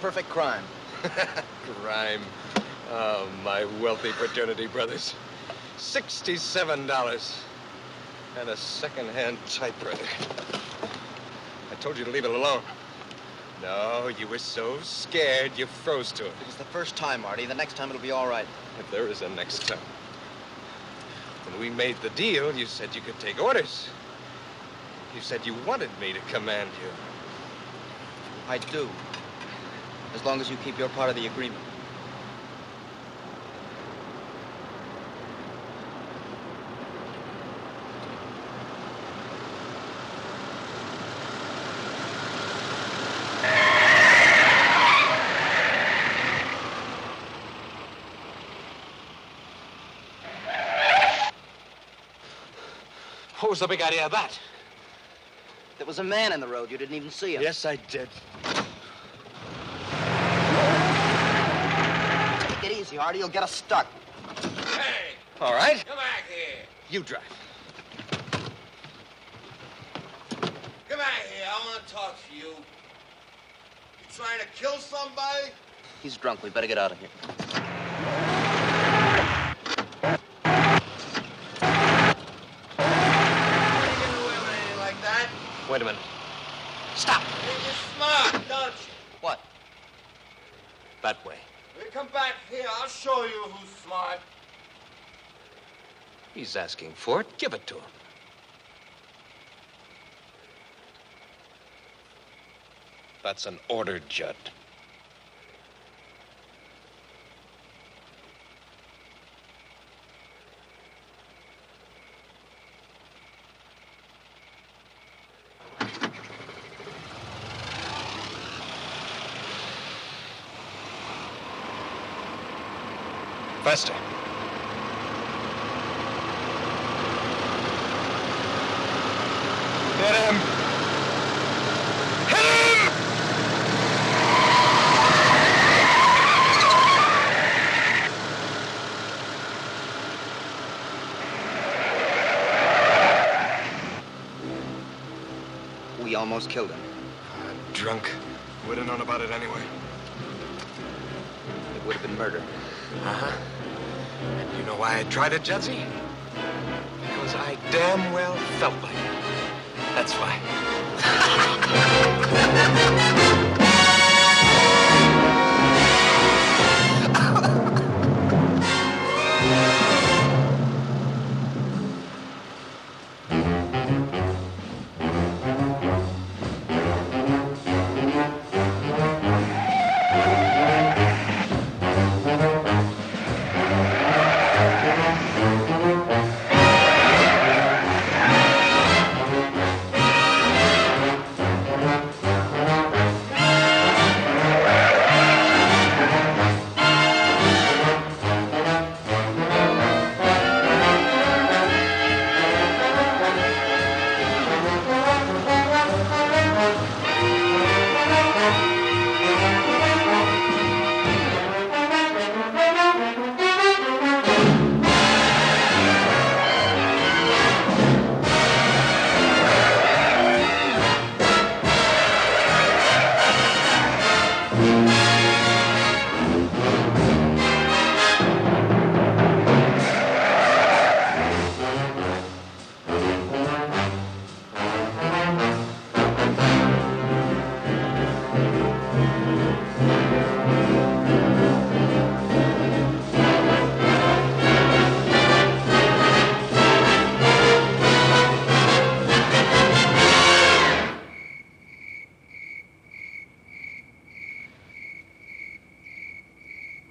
perfect crime. Crime. Oh, my wealthy fraternity brothers. $67. And a second-hand typewriter. I told you to leave it alone. No, you were so scared you froze to it. It was the first time, Artie. The next time it'll be all right. If there is a next time. When we made the deal, you said you could take orders. You said you wanted me to command you. I do. As long as you keep your part of the agreement. What was the big idea of that? There was a man in the road. You didn't even see him. Yes, I did. Take it easy, Artie. You'll get us stuck. Hey! All right. Come back here. You drive. Come back here. I want to talk to you. You trying to kill somebody? He's drunk. We better get out of here. Wait a minute. Stop. You're smart, don't you? What? That way. When you come back here, I'll show you who's smart. He's asking for it. Give it to him. That's an order, Judd. Faster. Hit him! Hit him! We almost killed him. Drunk. Would have known about it anyway. It would have been murder. Uh-huh. And you know why I tried it, Judsie? Because I damn well felt like it. That's why.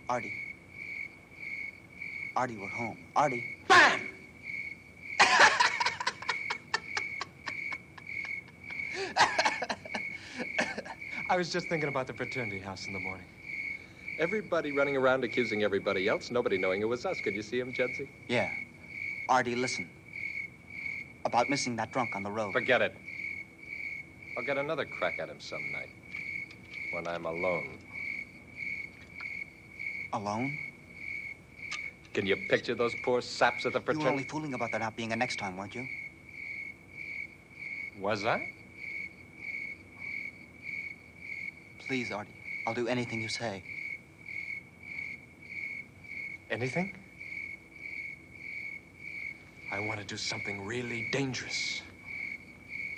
Artie. Artie, we're home. Artie. Bang! I was just thinking about the fraternity house in the morning. Everybody running around accusing everybody else, nobody knowing it was us. Could you see him, Judsie? Yeah. Artie, listen. About missing that drunk on the road. Forget it. I'll get another crack at him some night. When I'm alone. Alone? Can you picture those poor saps at the You were only fraternity? fooling about there not being a next time, weren't you? Was I? Please, Artie. I'll do anything you say. Anything? I want to do something really dangerous.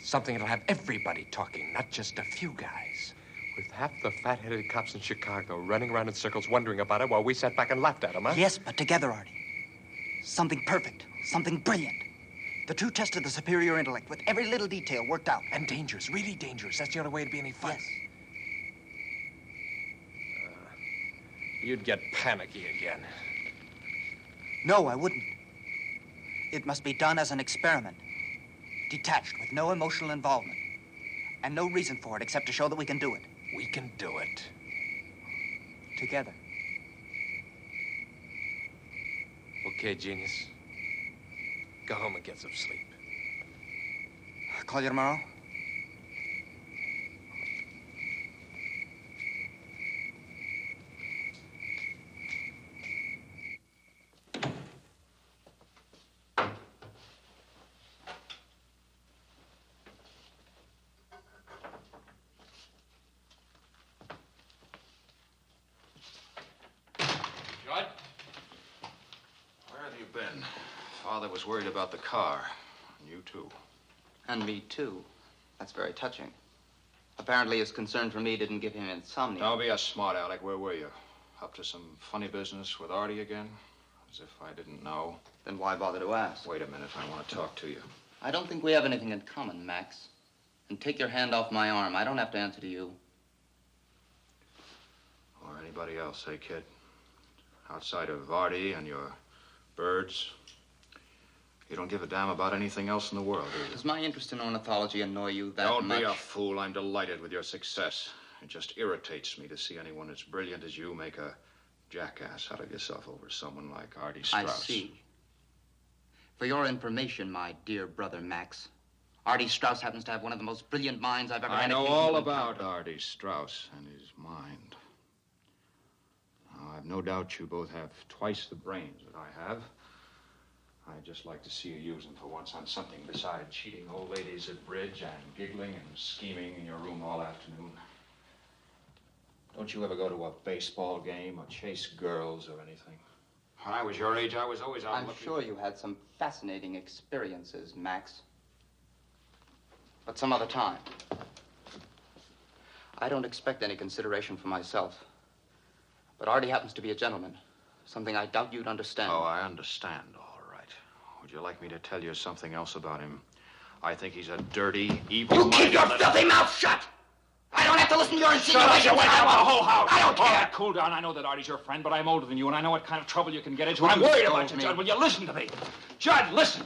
Something that'll have everybody talking, not just a few guys. With half the fat-headed cops in Chicago running around in circles wondering about it while we sat back and laughed at them, huh? Yes, but together, Artie. Something perfect. Something brilliant. The true test of the superior intellect with every little detail worked out. And dangerous, really dangerous. That's the only way to be any fun. Yes. You'd get panicky again. No, I wouldn't. It must be done as an experiment. Detached, with no emotional involvement. And no reason for it except to show that we can do it. We can do it. Together. Okay, genius. Go home and get some sleep. Call you tomorrow? Father was worried about the car. And you, too. And me, too. That's very touching. Apparently his concern for me didn't give him insomnia. Don't be a smart aleck. Where were you? Up to some funny business with Artie again? As if I didn't know. Then why bother to ask? Wait a minute. I want to talk to you. I don't think we have anything in common, Max. And take your hand off my arm. I don't have to answer to you. Or anybody else, eh, kid? Outside of Artie and your birds. You don't give a damn about anything else in the world, do you? Does my interest in ornithology annoy you that Don't much? be a fool. I'm delighted with your success. It just irritates me to see anyone as brilliant as you make a jackass out of yourself over someone like Artie Strauss. I see. For your information, my dear brother Max, Artie Strauss happens to have one of the most brilliant minds I've ever had. I know occasion all to about encounter. Artie Strauss and his mind. Now, I've no doubt you both have twice the brains that I have. I'd just like to see you use them for once on something besides cheating old ladies at bridge and giggling and scheming in your room all afternoon. Don't you ever go to a baseball game or chase girls or anything? When I was your age, I was always out I'm looking... sure you had some fascinating experiences, Max. But some other time. I don't expect any consideration for myself. But Artie happens to be a gentleman. Something I doubt you'd understand. Oh, I understand, all right. Would you like me to tell you something else about him? I think he's a dirty, evil... You keep your filthy mouth shut! I don't have to listen to your insinuations. Shut up, you wake up the whole house. I don't care. All right, cool down. I know that Artie's your friend, but I'm older than you, and I know what kind of trouble you can get into. I'm worried about you, Judd. Will you listen to me? Judd, listen.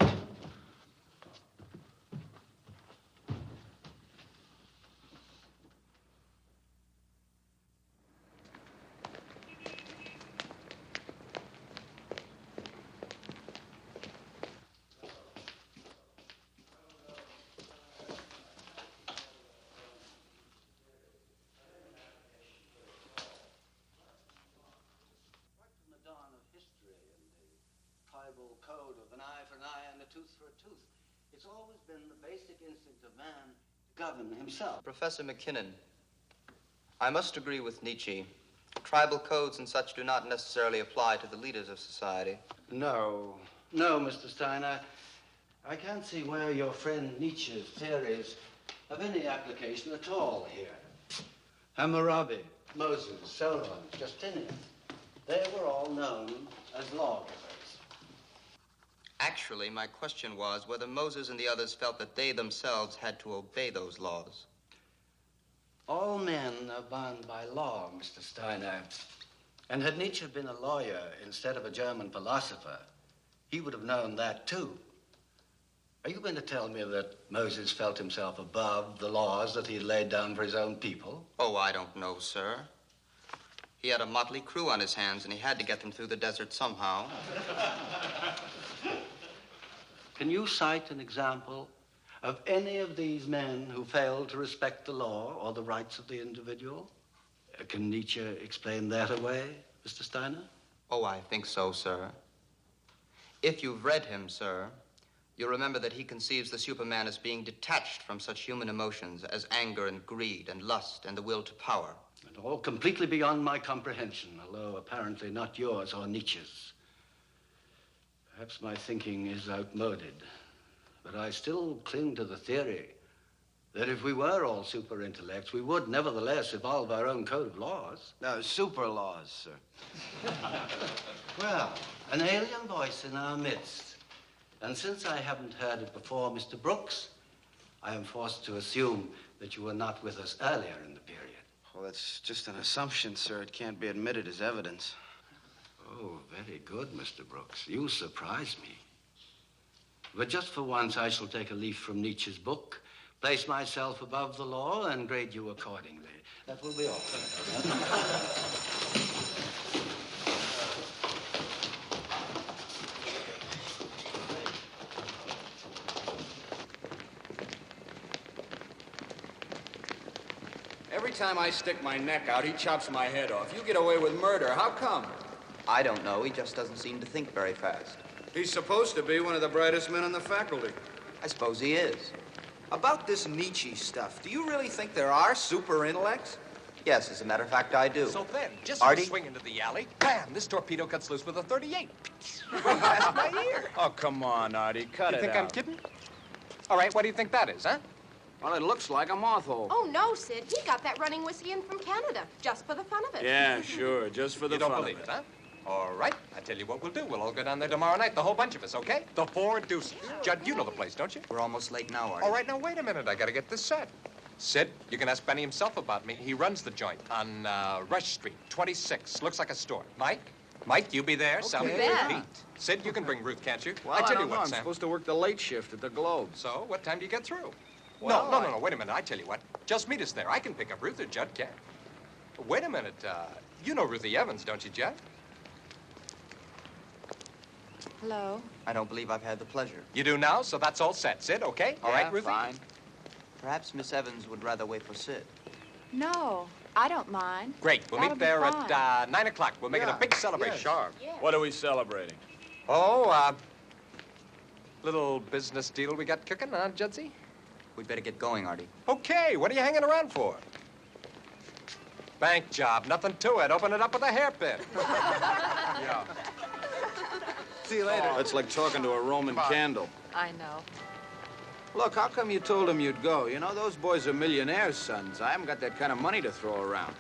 Code of an eye for an eye and a tooth for a tooth. It's always been the basic instinct of man to govern himself. Professor McKinnon, I must agree with Nietzsche. Tribal codes and such do not necessarily apply to the leaders of society. No, Mr. Steiner. I can't see where your friend Nietzsche's theories have any application at all here. Hammurabi, Moses, Solon, Justinian, they were all known as lawgivers. Actually, my question was whether Moses and the others felt that they themselves had to obey those laws. All men are bound by law, Mr. Steiner. And had Nietzsche been a lawyer instead of a German philosopher, he would have known that too. Are you going to tell me that Moses felt himself above the laws that he had laid down for his own people? Oh, I don't know, sir. He had a motley crew on his hands, and he had to get them through the desert somehow. Can you cite an example of any of these men who failed to respect the law or the rights of the individual? Can Nietzsche explain that away, Mr. Steiner? Oh, I think so, sir. If you've read him, sir, you'll remember that he conceives the Superman as being detached from such human emotions as anger and greed and lust and the will to power. and all completely beyond my comprehension, although apparently not yours or Nietzsche's. Perhaps my thinking is outmoded, but I still cling to the theory that if we were all super intellects, we would nevertheless evolve our own code of laws. No, super laws, sir. Well, an alien voice in our midst. And since I haven't heard it before, Mr. Brooks, I am forced to assume that you were not with us earlier in the period. Well, that's just an assumption, sir. It can't be admitted as evidence. Oh, very good, Mr. Brooks. You surprise me. But just for once, I shall take a leaf from Nietzsche's book, place myself above the law, and grade you accordingly. That will be all. Every time I stick my neck out, he chops my head off. You get away with murder. How come? I don't know. He just doesn't seem to think very fast. He's supposed to be one of the brightest men on the faculty. I suppose he is. About this Nietzsche stuff, do you really think there are super intellects? Yes, as a matter of fact, I do. So then, just Artie? swing into the alley, bam, this torpedo cuts loose with a 38. Past my ear. Oh, come on, Artie. Cut You it think out. I'm kidding? All right, what do you think that is, huh? Well, it looks like a moth hole. Oh, no, Sid. He got that running whiskey in from Canada, just for the fun of it. Yeah, sure. Just for the You don't fun believe of it, huh? All right, I tell you what we'll do. We'll all go down there tomorrow night, the whole bunch of us, okay? The Four Deuces. Judd, you know the place, don't you? We're almost late now, Artie. All right, now, wait a minute. I gotta get this set. Sid, you can ask Benny himself about me. He runs the joint on Rush Street, 26. Looks like a store. Mike, you be there. Sally, You bet. Pete. Sid, you can bring Ruth, can't you? Well, I tell you don't know. what, I'm Sam. supposed to work the late shift at the Globe. So, what time do you get through? Well, No, wait a minute. I tell you what. Just meet us there. I can pick up Ruth or Judd can. Wait a minute. You know Ruthie Evans, don't you, Judd? Hello. I don't believe I've had the pleasure. You do now, so that's all set. Sid, okay? All right, Ruthie? Fine. Perhaps Miss Evans would rather wait for Sid. No, I don't mind. Great. We'll That'll meet be there fine. at 9 o'clock. We'll make it a big celebration. Sharp. Yeah. What are we celebrating? Oh, little business deal we got cooking, huh, Judsie? We'd better get going, Artie. Okay, what are you hanging around for? Bank job, nothing to it. Open it up with a hairpin. Yeah. See you later. That's like talking to a Roman candle. I know. Look, how come you told him you'd go? You know, those boys are millionaires' sons. I haven't got that kind of money to throw around.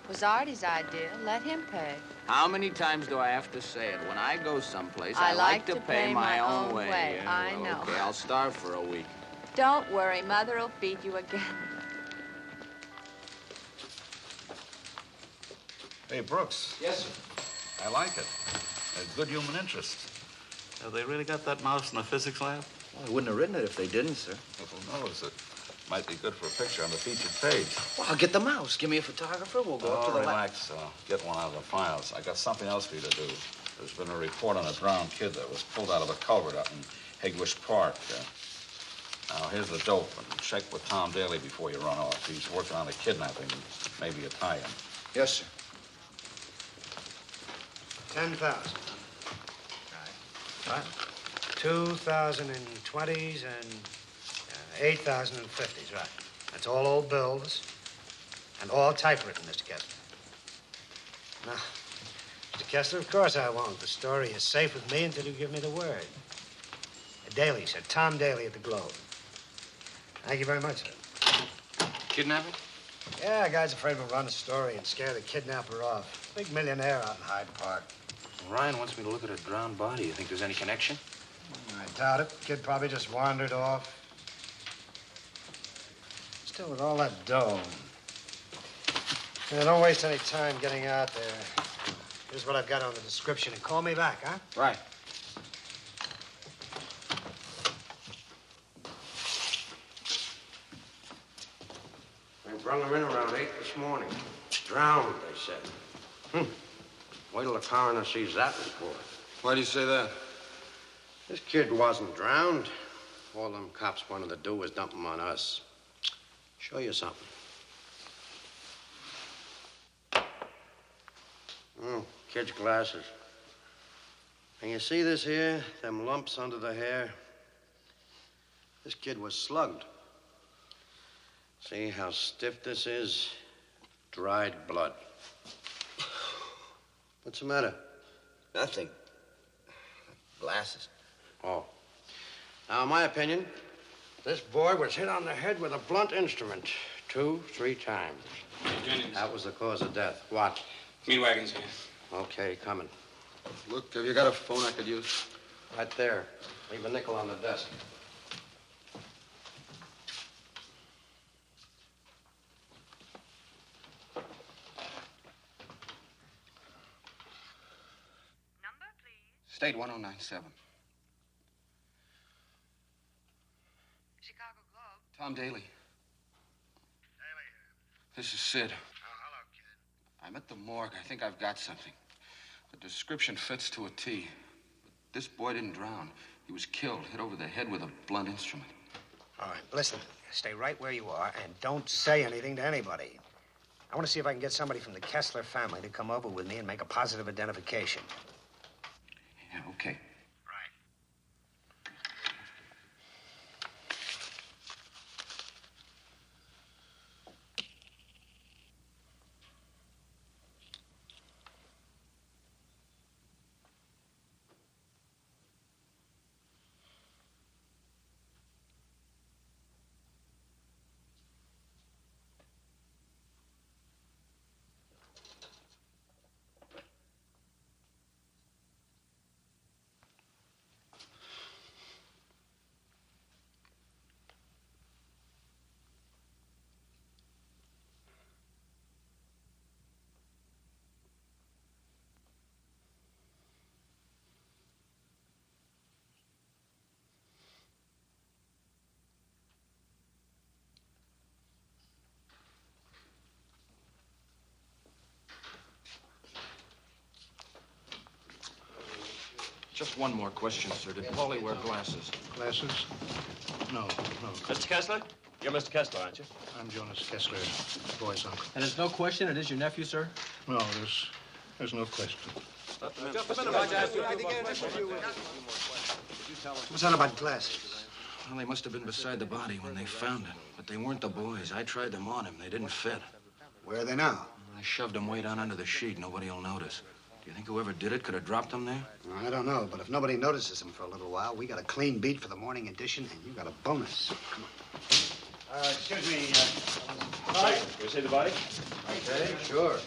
It was Artie's idea. Let him pay. How many times do I have to say it? When I go someplace, I I like like to pay my own way. Yeah, I well, know. Okay, I'll starve for a week. Don't worry. Mother'll feed you again. Hey, Brooks. Yes, sir. I like it. A good human interest. Have they really got that mouse in the physics lab? Well, I wouldn't have written it if they didn't, sir. Well, who knows? It might be good for a picture on the featured page. Well, I'll get the mouse. Give me a photographer. We'll go up to the lab. relax. Get one out of the files. I got something else for you to do. There's been a report on a drowned kid that was pulled out of a culvert out in Hegwish Park. Now, here's the dope. And check with Tom Daly before you run off. He's working on a kidnapping, maybe a tie-in. Yes, sir. 10,000. Right. 2,020s and 8,050s, right. That's all old bills and all typewritten, Mr. Kessler. Now, Mr. Kessler, of course I won't. The story is safe with me until you give me the word. Daly, sir. Tom Daly at the Globe. Thank you very much, sir. Kidnapping? Yeah, a guy's afraid we'll run a story and scare the kidnapper off. Big millionaire out in Hyde Park. Ryan wants me to look at a drowned body. You think there's any connection? I doubt it. Kid probably just wandered off. Still, with all that dough. Yeah, don't waste any time getting out there. Here's what I've got on the description, and call me back, huh? Right. They brought him in around 8 this morning. Drowned, they said. Wait till the coroner sees that report. Why do you say that? This kid wasn't drowned. All them cops wanted to do was dump him on us. Show you something. Kid's glasses. And you see this here? Them lumps under the hair? This kid was slugged. See how stiff this is? Dried blood. What's the matter? Nothing. Glasses. Oh. Now, in my opinion, this boy was hit on the head with a blunt instrument 2-3 times. Jennings. That was the cause of death. What? Meat wagon's here. Okay, coming. Look, have you got a phone I could use? Right there. Leave a nickel on the desk. State 1097. Chicago Globe. Tom Daly. Daly. This is Sid. Oh, hello, kid. I'm at the morgue. I think I've got something. The description fits to a T. But this boy didn't drown. He was killed, hit over the head with a blunt instrument. All right, listen. Stay right where you are and don't say anything to anybody. I want to see if I can get somebody from the Kessler family to come over with me and make a positive identification. Yeah, okay. Just one more question, sir. Did Paulie wear glasses? Glasses? No. Mr. Kessler? You're Mr. Kessler, aren't you? I'm Jonas Kessler, boy's uncle. And there's no question it is your nephew, sir? No, there's no question. Just a minute, I think What's that about glasses? Well, they must have been beside the body when they found it. But they weren't the boys. I tried them on him. They didn't fit. Where are they now? I shoved them way down under the sheet. Nobody will notice. Do you think whoever did it could have dropped them there? I don't know, but if nobody notices them for a little while, we got a clean beat for the morning edition, and you got a bonus. Come on. Excuse me, Sorry, can we see the body? Okay, sure.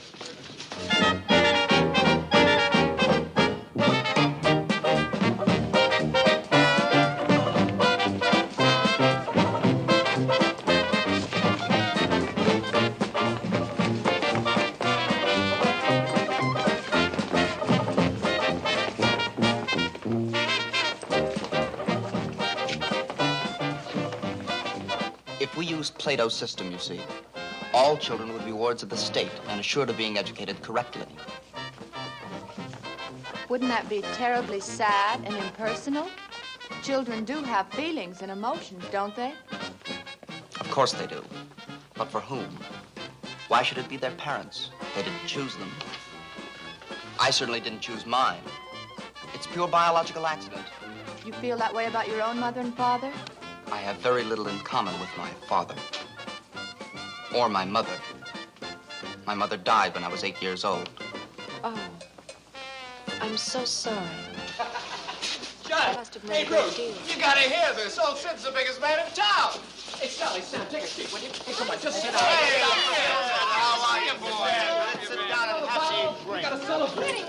If we used Plato's system, you see, all children would be wards of the state and assured of being educated correctly. Wouldn't that be terribly sad and impersonal? Children do have feelings and emotions, don't they? Of course they do. But for whom? Why should it be their parents? They didn't choose them. I certainly didn't choose mine. It's pure biological accident. You feel that way about your own mother and father? I have very little in common with my father. Or my mother. My mother died when I was 8 years old. Oh. I'm so sorry. John, Must have hey, made a great Bruce, deal. you gotta hear this. Old Sid's the biggest man in town. Hey, Sally, Sam, take a seat, will you? Hey, come on, just sit down. Hey, how are you, boy? Sit down and have a drink. We gotta celebrate.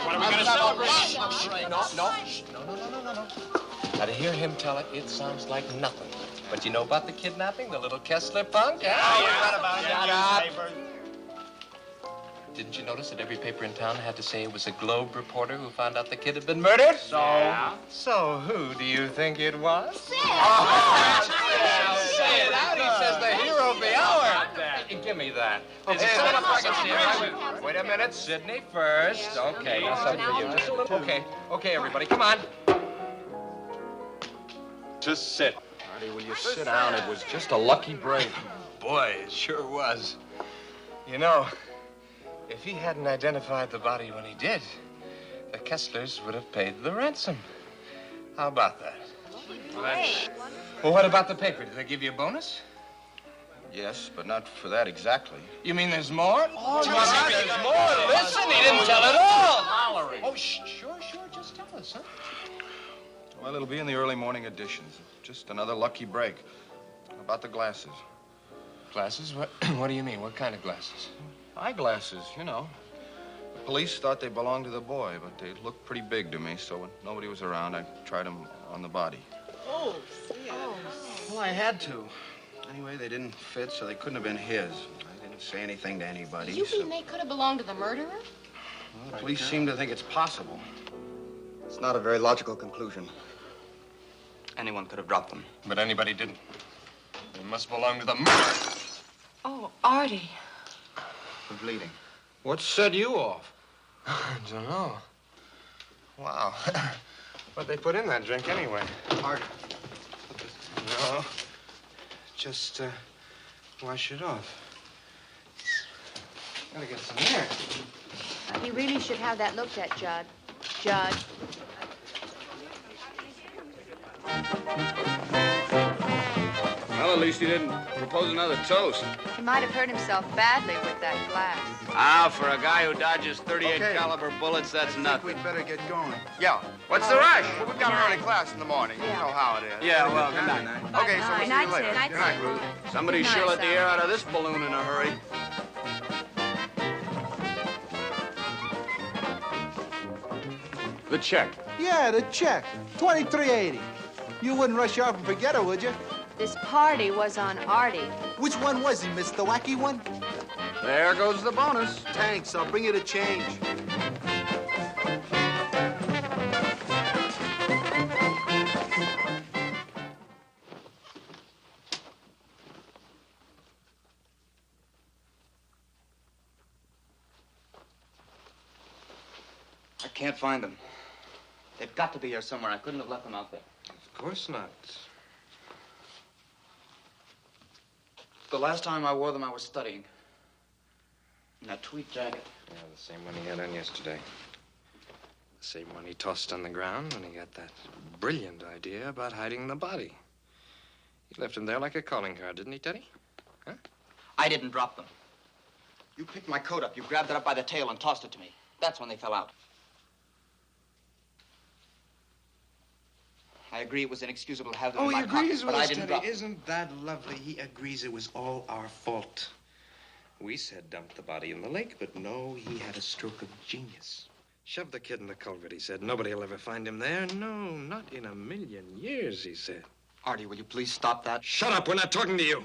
What are we gonna celebrate? No. Now, to hear him tell it, it sounds like nothing. But you know about the kidnapping, the little Kessler punk? Yeah, you read about it in the newspaper. Didn't you notice that every paper in town had to say it was a Globe reporter who found out the kid had been murdered? So? Yeah. So who do you think it was? Sid! Say it out. He says the hero of the hour. Hey, give me that. Okay, sit up so I can see it. Wait a minute, Sidney first. Okay, that's up for you. Just a little. Okay, everybody, come on. Just sit. Artie, will you sit down? It was just a lucky break. Boy, it sure was. You know, if he hadn't identified the body when he did, the Kesslers would have paid the ransom. How about that? Well, what about the paper? Did they give you a bonus? Yes, but not for that exactly. You mean there's more? Oh, Tell us if there's more. Listen, he didn't tell it all. Oh, sure, just tell us, huh? Well, it'll be in the early morning editions. Just another lucky break. How about the glasses? Glasses? What do you mean? What kind of glasses? Eyeglasses, you know. The police thought they belonged to the boy, but they looked pretty big to me, so when nobody was around, I tried them on the body. Oh, yeah. Well, I had to. Anyway, they didn't fit, so they couldn't have been his. I didn't say anything to anybody. You mean they could have belonged to the murderer? Well, the police seem to think it's possible. It's not a very logical conclusion. Anyone could have dropped them. But anybody didn't. They must belong to the murderer. Oh, Artie. I'm bleeding. What set you off? I don't know. Wow. What'd they put in that drink anyway? Art. No. Just, wash it off. Gotta get some air. He really should have that looked at, Judd. Judd. Well, at least he didn't propose another toast. He might have hurt himself badly with that glass. Ah, for a guy who dodges 38 caliber bullets, that's nothing. We'd better get going. Yeah. What's the rush? Well, we've got an early class in the morning. You know how it is. Yeah, well, good night. Okay, so we'll see you later. Good night, Ruth. Somebody Good night, sure let the Sal. air out of this balloon in a hurry. The check. Yeah, the check. $23.80. You wouldn't rush off and forget it, would you? This party was on Artie. Which one was he, Miss the wacky one? There goes the bonus. Thanks, I'll bring you the change. I can't find them. They've got to be here somewhere. I couldn't have left them out there. Of course not. The last time I wore them, I was studying. In that tweed jacket. Yeah, the same one he had on yesterday. The same one he tossed on the ground when he got that brilliant idea about hiding the body. He left him there like a calling card, didn't he, Teddy? Huh? I didn't drop them. You picked my coat up. You grabbed it up by the tail and tossed it to me. That's when they fell out. I agree it was inexcusable to have them in my pocket, but I didn't drop them. Isn't that lovely? He agrees it was all our fault. We said dump the body in the lake, but no, he had a stroke of genius. Shove the kid in the culvert, he said. Nobody will ever find him there. No, not in a million years, he said. Artie, will you please stop that? Shut up, we're not talking to you.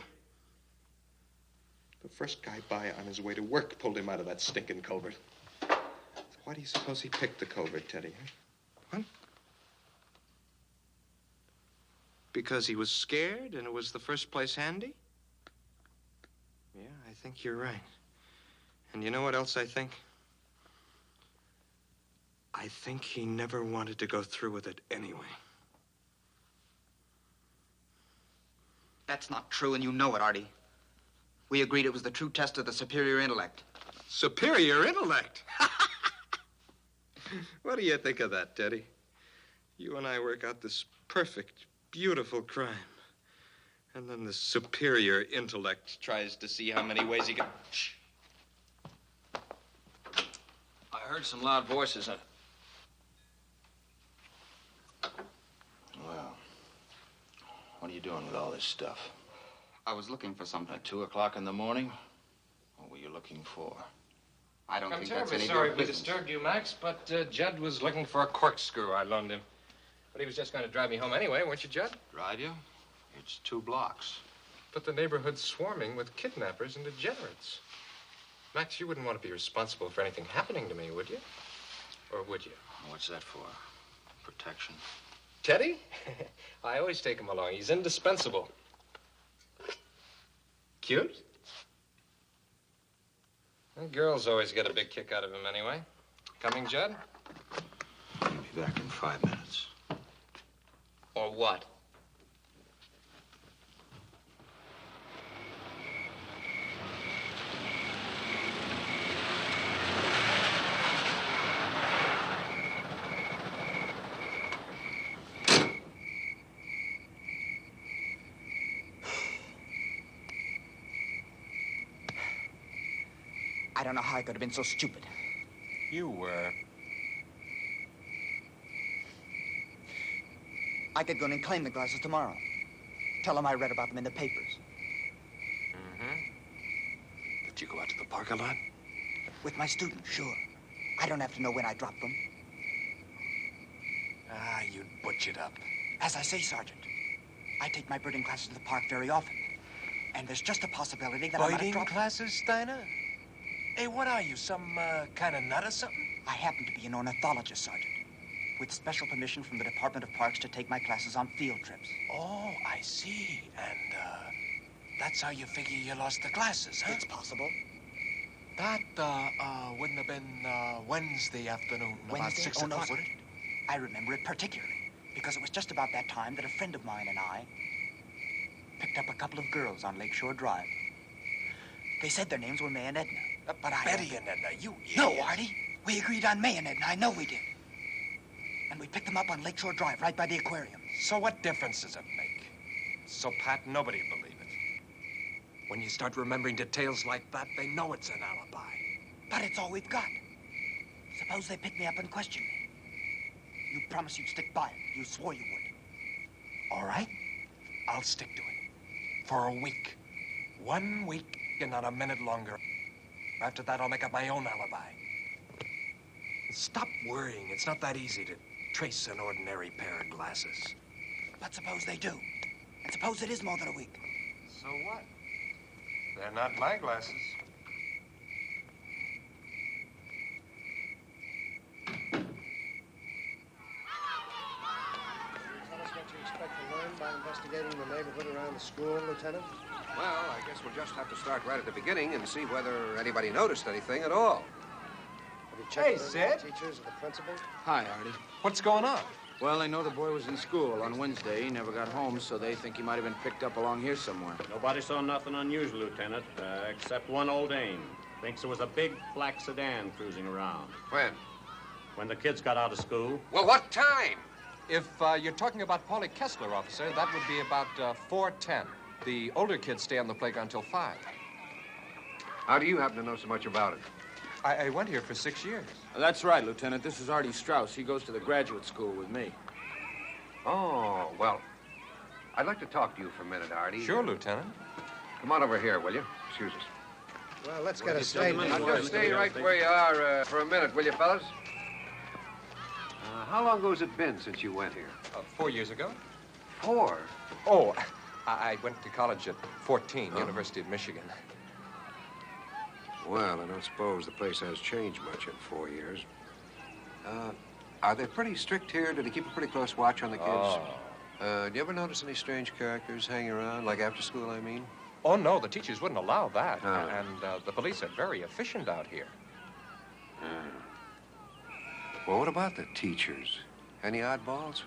The first guy by on his way to work pulled him out of that stinking culvert. Why do you suppose he picked the culvert, Teddy? Huh? What? Because he was scared and it was the first place handy? Yeah, I think you're right. And you know what else I think? I think he never wanted to go through with it anyway. That's not true, and you know it, Artie. We agreed it was the true test of the superior intellect. Superior intellect? What do you think of that, Teddy? You and I work out this perfect, beautiful crime. And then the superior intellect tries to see how many ways he can... Shh. I heard some loud voices. Well, what are you doing with all this stuff? I was looking for something. At 2 o'clock in the morning? What were you looking for? I don't I'm think that's terribly any of sorry your we business. disturbed you, Max, but Judd was looking for a corkscrew I loaned him. But he was just going to drive me home anyway, weren't you, Judd? Drive you? It's 2 blocks. But the neighborhood's swarming with kidnappers and degenerates. Max, you wouldn't want to be responsible for anything happening to me, would you? Or would you? What's that for? Protection? Teddy? I always take him along. He's indispensable. Cute? Well, girls always get a big kick out of him anyway. Coming, Judd? I'll be back in 5 minutes. Or what? I don't know how I could have been so stupid. You were. I could go in and claim the glasses tomorrow. Tell them I read about them in the papers. Mm-hmm. Did you go out to the park a lot? With my students, sure. I don't have to know when I dropped them. Ah, you'd butch it up. As I say, Sergeant, I take my birding classes to the park very often. And there's just a possibility that I might have Birding dropped... classes, Steiner? Hey, what are you, some kind of nut or something? I happen to be an ornithologist, Sergeant, with special permission from the Department of Parks to take my classes on field trips. Oh, I see. And, that's how you figure you lost the glasses, huh? It's possible. That, wouldn't have been, Wednesday afternoon, about Wednesday? 6 o'clock, No, would it? I remember it particularly, because it was just about that time that a friend of mine and I picked up a couple of girls on Lakeshore Drive. They said their names were May and Edna, but I... Betty and Edna, you No, idiot. Artie. We agreed on May and Edna. I know we did. And we picked them up on Lakeshore Drive, right by the aquarium. So what difference does it make? So pat, nobody will believe it. When you start remembering details like that, they know it's an alibi. But it's all we've got. Suppose they pick me up and question me. You promised you'd stick by it. You swore you would. All right, I'll stick to it. For a week. 1 week and not a minute longer. After that, I'll make up my own alibi. Stop worrying. It's not that easy to trace an ordinary pair of glasses. But suppose they do. And suppose it is more than a week. So what? They're not my glasses. Tell us what you expect to learn by investigating the neighborhood around the school, Lieutenant? Well, I guess we'll just have to start right at the beginning and see whether anybody noticed anything at all. Have you checked Hey, with Sid. the teachers or the principal? Hi, Artie. What's going on? Well, they know the boy was in school on Wednesday. He never got home, so they think he might have been picked up along here somewhere. Nobody saw nothing unusual, Lieutenant, except one old dame. Thinks there was a big black sedan cruising around. When? When the kids got out of school. Well, what time? If you're talking about Paulie Kessler, officer, that would be about 4:10. The older kids stay on the playground till 5. How do you happen to know so much about it? I went here for 6 years. That's right, Lieutenant. This is Artie Strauss. He goes to the graduate school with me. Oh, well, I'd like to talk to you for a minute, Artie. Sure, Lieutenant. Come on over here, will you? Excuse us. Well, let's get a statement. Now, just stay right where you are for a minute, will you, fellas? How long ago has it been since you went here? 4 years ago. 4? Oh, I went to college at 14, University of Michigan. Well, I don't suppose the place has changed much in 4 years. Are they pretty strict here? Do they keep a pretty close watch on the kids? Do you ever notice any strange characters hanging around, like after school, I mean? Oh, no, the teachers wouldn't allow that. And the police are very efficient out here. Well, what about the teachers? Any oddballs?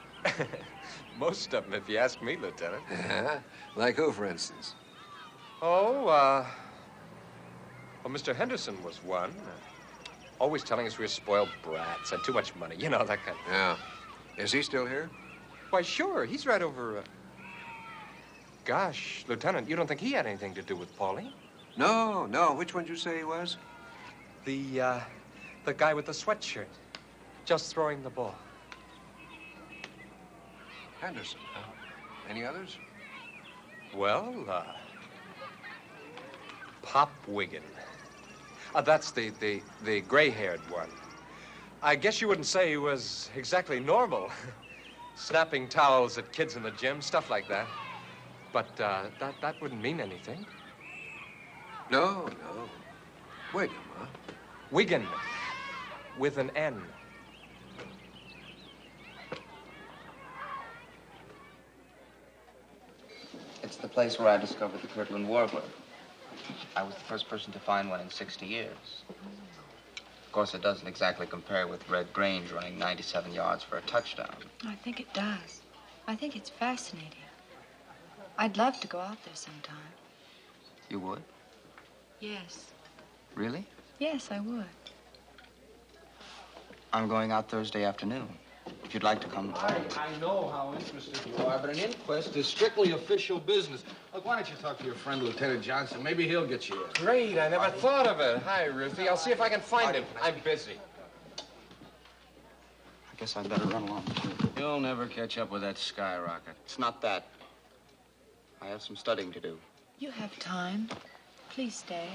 Most of them, if you ask me, Lieutenant. Like who, for instance? Oh, well, Mr. Henderson was one. Always telling us we were spoiled brats, had too much money, you know, that kind of thing. Yeah. Is he still here? Why, sure. He's right over... Gosh, Lieutenant, you don't think he had anything to do with Paulie? No, no. Which one did you say he was? The guy with the sweatshirt. Just throwing the ball. Henderson, huh? Any others? Well, Pop Wiggin. That's the gray-haired one. I guess you wouldn't say he was exactly normal. Snapping towels at kids in the gym, stuff like that. But that wouldn't mean anything. No, no. Wiggin, huh? Wiggin, with an N. It's the place where I discovered the Kirtland warbler. I was the first person to find one in 60 years. Of course, it doesn't exactly compare with Red Grange running 97 yards for a touchdown. I think it does. I think it's fascinating. I'd love to go out there sometime. You would? Yes. Really? Yes, I would. I'm going out Thursday afternoon. If you'd like to come. I know how interested you are, but an inquest is strictly official business. Look, why don't you talk to your friend, Lieutenant Johnson? Maybe he'll get you in. Great, I never thought of it. Hi, Ruthie. I'll see if I can find him. I'm busy. I guess I'd better run along, too. You'll never catch up with that skyrocket. It's not that. I have some studying to do. You have time. Please stay.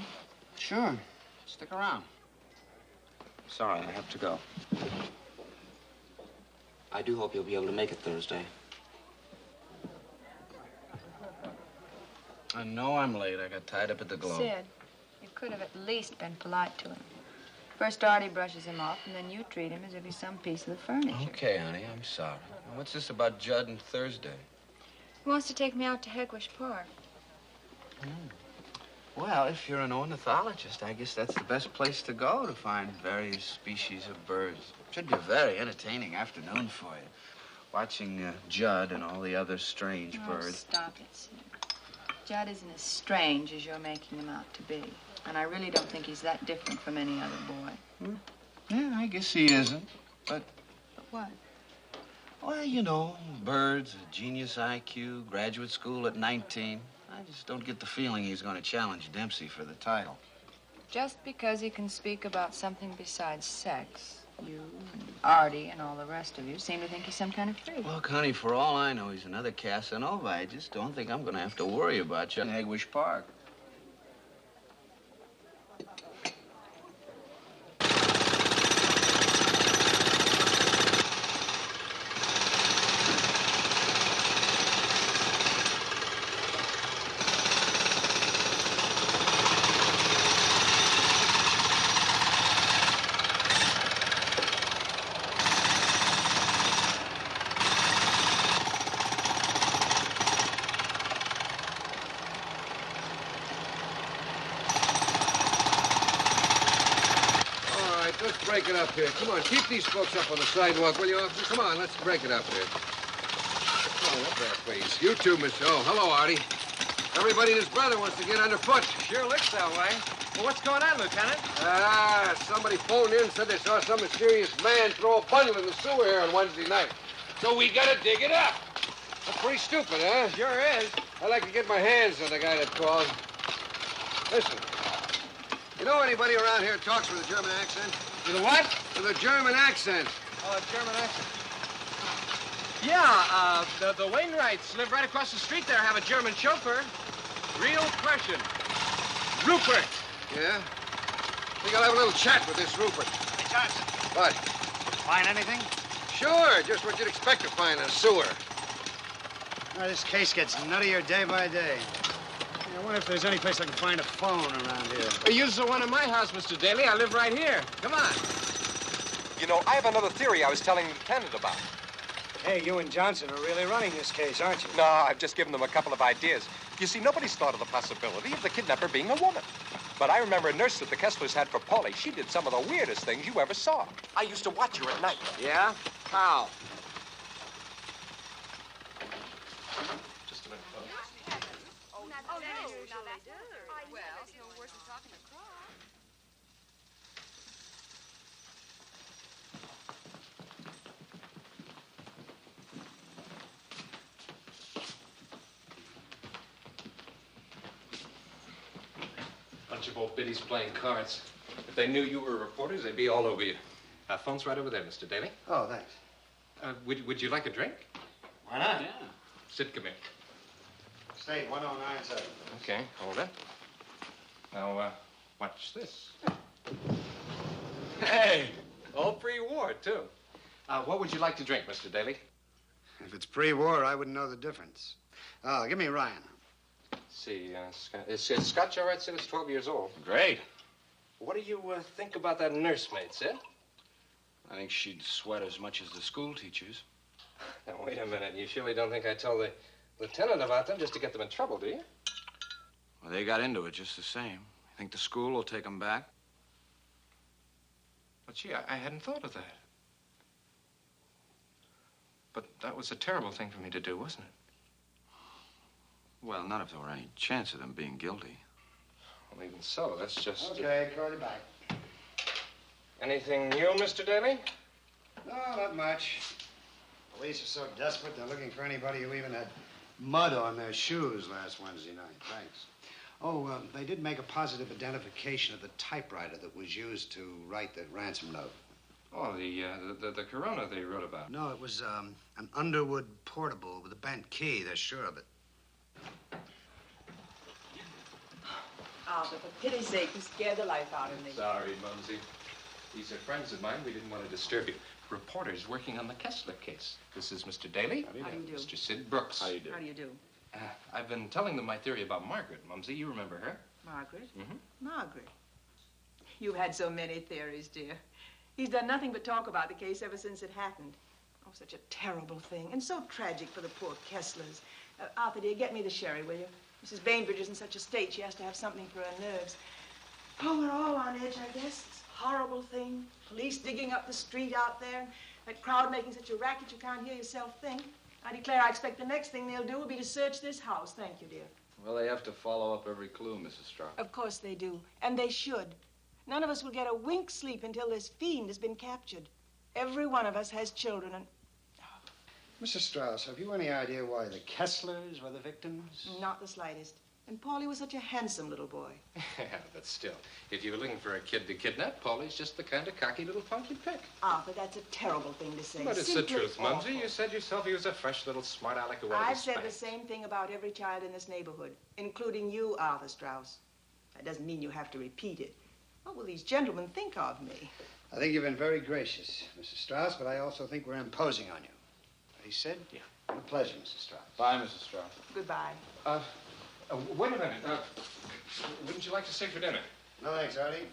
Sure. Stick around. Sorry, I have to go. I do hope you'll be able to make it Thursday. I know I'm late. I got tied up at the Globe. Sid, you could have at least been polite to him. First Artie brushes him off, and then you treat him as if he's some piece of the furniture. Okay, honey, I'm sorry. What's this about Judd and Thursday? He wants to take me out to Hegwish Park. Well, if you're an ornithologist, I guess that's the best place to go to find various species of birds. Should be a very entertaining afternoon for you. Watching Judd and all the other strange birds. Stop it, Sid. Judd isn't as strange as you're making him out to be. And I really don't think he's that different from any other boy. Yeah, I guess he isn't. But what? Well, you know, birds, a genius IQ, graduate school at 19. I just don't get the feeling he's going to challenge Dempsey for the title. Just because he can speak about something besides sex, you and Artie and all the rest of you seem to think he's some kind of freak. Look, honey, for all I know, he's another Casanova. I just don't think I'm going to have to worry about you in Hegwish Park. Break it up here. Come on, keep these folks up on the sidewalk, will you, officer? Come on, let's break it up here. Come on, up there, please. You too, Miss. Oh, hello, Artie. Everybody and his brother wants to get underfoot. Sure looks that way. Well, what's going on, Lieutenant? Somebody phoned in and said they saw some mysterious man throw a bundle in the sewer here on Wednesday night. So we gotta dig it up. That's pretty stupid, huh? Sure is. I'd like to get my hands on the guy that called. Listen, you know anybody around here talks with a German accent? With a what? With a German accent. Oh, a German accent. Yeah, the Wainwrights live right across the street there, have a German chauffeur. Real Prussian. Rupert. Yeah? I think I'll have a little chat with this Rupert. Hey, Johnson. What? Find anything? Sure, just what you'd expect to find in a sewer. Well, this case gets nuttier day by day. I wonder if there's any place I can find a phone around here. Use the one in my house, Mr. Daly. I live right here. Come on. You know, I have another theory I was telling the lieutenant about. Hey, you and Johnson are really running this case, aren't you? No, I've just given them a couple of ideas. You see, nobody's thought of the possibility of the kidnapper being a woman. But I remember a nurse that the Kesslers had for Polly. She did some of the weirdest things you ever saw. I used to watch her at night. Yeah? How? Just a minute, folks. Well, it's no worse than talking to Cross. Bunch of old biddies playing cards. If they knew you were reporters, they'd be all over you. Phone's right over there, Mr. Daly. Oh, thanks. Would you like a drink? Why not? Yeah. Sid, come here. Stay 1097. Okay, hold it. Now, watch this. Hey, all pre-war, too. What would you like to drink, Mr. Daly? If it's pre-war, I wouldn't know the difference. Oh, give me Ryan. See, is Scotch all right, Sid? It's 12 years old. Great. What do you think about that nursemaid, Sid? I think she'd sweat as much as the school teachers. Now, wait a minute. You surely don't think I told the lieutenant about them just to get them in trouble, do you? Well, they got into it just the same. You think the school will take them back? But, gee, I hadn't thought of that. But that was a terrible thing for me to do, wasn't it? Well, not if there were any chance of them being guilty. Well, even so, that's just... Okay, call you back. Anything new, Mr. Daly? No, not much. Police are so desperate, they're looking for anybody who even had mud on their shoes last Wednesday night. Thanks. Oh, they did make a positive identification of the typewriter that was used to write the ransom note. Oh, the Corona they wrote about. No, it was an Underwood portable with a bent key. They're sure of it. Arthur, for pity's sake, you scared the life out of me. Sorry, Mumsy. These are friends of mine. We didn't want to disturb you. Reporters working on the Kessler case. This is Mr. Daly. How do you do? Mr. Sid Brooks. How do you do? I've been telling them my theory about Margaret, Mumsy. You remember her? Margaret? Mm-hmm. Margaret. You've had so many theories, dear. He's done nothing but talk about the case ever since it happened. Oh, such a terrible thing, and so tragic for the poor Kesslers. Arthur, dear, get me the sherry, will you? Mrs. Bainbridge is in such a state, she has to have something for her nerves. Oh, we're all on edge, I guess. This horrible thing. Police digging up the street out there. That crowd making such a racket you can't hear yourself think. I declare I expect the next thing they'll do will be to search this house. Thank you, dear. Well, they have to follow up every clue, Mrs. Strauss. Of course they do, and they should. None of us will get a wink's sleep until this fiend has been captured. Every one of us has children, and... Mrs. Strauss, have you any idea why the Kesslers were the victims? Not the slightest. And Paulie was such a handsome little boy. Yeah, but still, if you were looking for a kid to kidnap, Paulie's just the kind of cocky little punk you'd pick. Arthur, that's a terrible thing to say. But it's Simply the truth, Mumsy. awful. You said yourself he was a fresh little smart aleck who wanted to I've said spank. the same thing about every child in this neighborhood, including you, Arthur Strauss. That doesn't mean you have to repeat it. What will these gentlemen think of me? I think you've been very gracious, Mrs. Strauss, but I also think we're imposing on you. He said? Yeah. A pleasure, Mrs. Strauss. Bye, Mrs. Strauss. Goodbye. Wait a minute. Wouldn't you like to stay for dinner? No, thanks, Artie.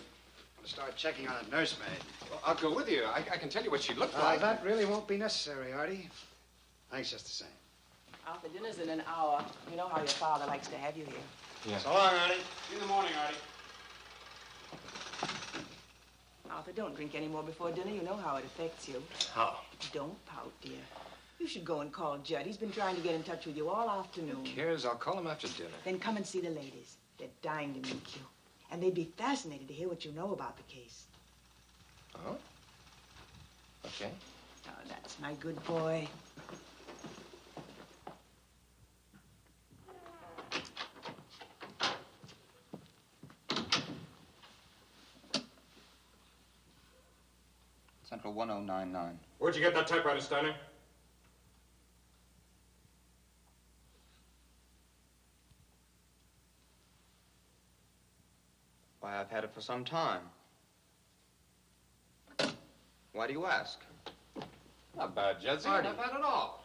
I'll start checking on a nursemaid. Well, I'll go with you. I can tell you what she looked like. That really won't be necessary, Artie. Thanks just the same. Arthur, dinner's in an hour. You know how your father likes to have you here. Yeah. So long, Artie. See you in the morning, Artie. Arthur, don't drink any more before dinner. You know how it affects you. How? Don't pout, dear. You should go and call Judd. He's been trying to get in touch with you all afternoon. Who cares? I'll call him after dinner. Then come and see the ladies. They're dying to meet you. And they'd be fascinated to hear what you know about the case. Oh? Okay. Oh, that's my good boy. Central 1099. Where'd you get that typewriter, Steiner? Why, I've had it for some time. Why do you ask? Not bad, Judson. Artie. Not bad at all.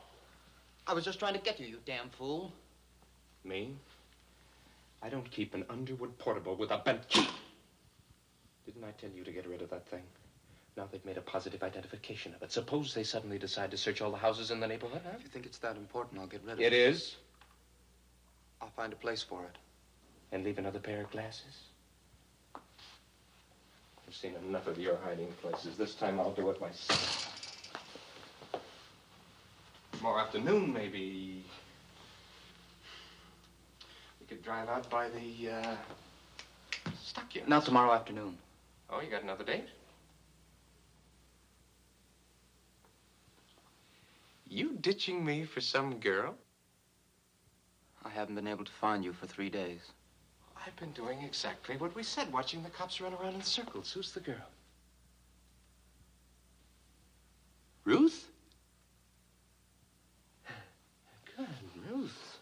I was just trying to get you damn fool. Me? I don't keep an Underwood portable with a bent key. Didn't I tell you to get rid of that thing? Now they've made a positive identification of it. Suppose they suddenly decide to search all the houses in the neighborhood, huh? If you think it's that important, I'll get rid of It is? I'll find a place for it. And leave another pair of glasses? I've seen enough of your hiding places. This time I'll do it myself. Tomorrow afternoon, maybe. We could drive out by the, stock units. Not tomorrow afternoon. Oh, you got another date? You ditching me for some girl? I haven't been able to find you for 3 days. I've been doing exactly what we said, watching the cops run around in circles. Who's the girl? Ruth? Good, Ruth.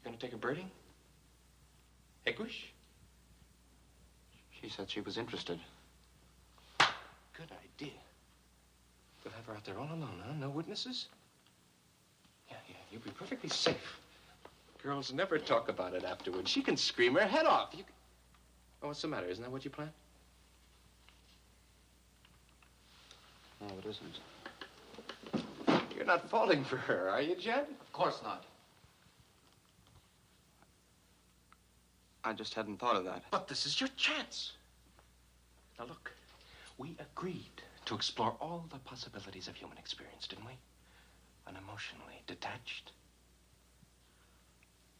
You gonna take a birding? Egwish? She said she was interested. Good idea. We'll have her out there all alone, huh? No witnesses? Yeah, you'll be perfectly safe. Girls never talk about it afterwards. She can scream her head off. Oh, what's the matter? Isn't that what you planned? No, it isn't. You're not falling for her, are you, Jed? Of course not. I just hadn't thought of that. But this is your chance. Now, look, we agreed to explore all the possibilities of human experience, didn't we? Unemotionally detached.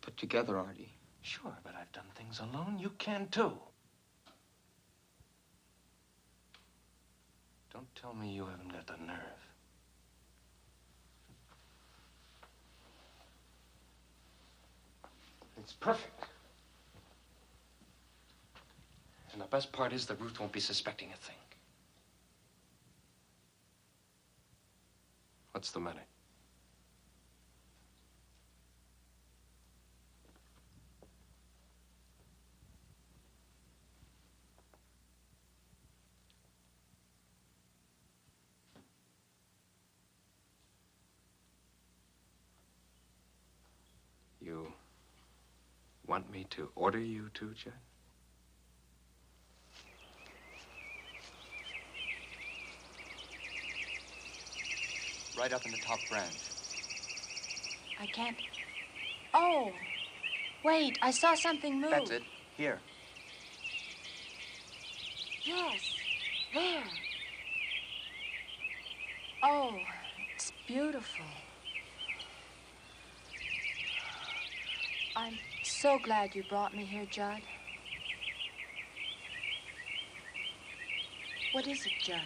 Put together, Artie. Sure, but I've done things alone. You can, too. Don't tell me you haven't got the nerve. It's perfect. And the best part is that Ruth won't be suspecting a thing. What's the matter? You want me to order you to, Judd? Right up in the top branch. I can't. Oh, wait, I saw something move. That's it. Here. Yes, there. Oh, it's beautiful. I'm so glad you brought me here, Judd. What is it, Judd?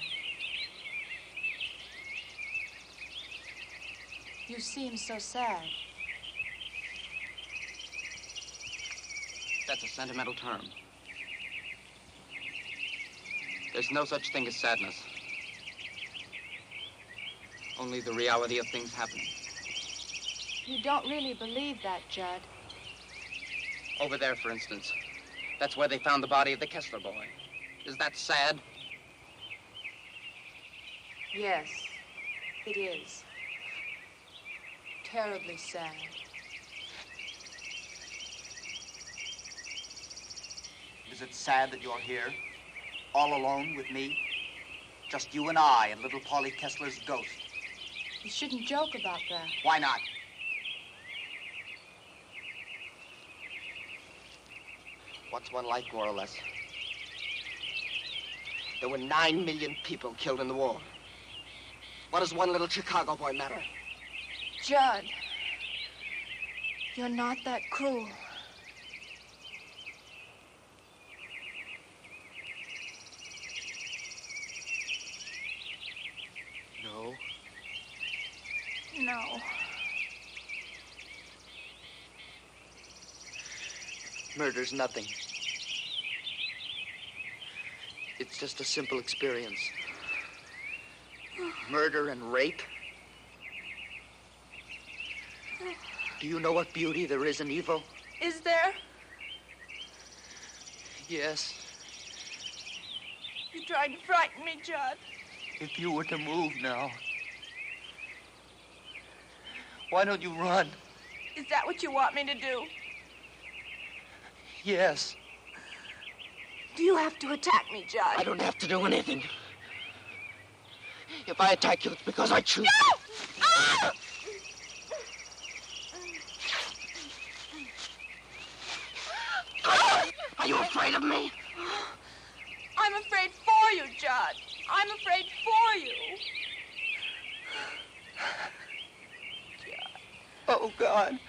You seem so sad. That's a sentimental term. There's no such thing as sadness. Only the reality of things happening. You don't really believe that, Judd. Over there, for instance. That's where they found the body of the Kessler boy. Is that sad? Yes, it is. Terribly sad. Is it sad that you're here, all alone with me? Just you and I and little Polly Kessler's ghost. You shouldn't joke about that. Why not? What's one life, more or less? There were 9 million people killed in the war. What does one little Chicago boy matter? Judd, you're not that cruel. No. No. Murder's nothing. It's just a simple experience. Murder and rape. Do you know what beauty there is in evil? Is there? Yes. You tried to frighten me, Judd. If you were to move now, why don't you run? Is that what you want me to do? Yes. Do you have to attack me, Judd? I don't have to do anything. If I attack you, it's because I choose. No! Ah! Are you afraid of me? I'm afraid for you, Judd. I'm afraid for you. Oh, God.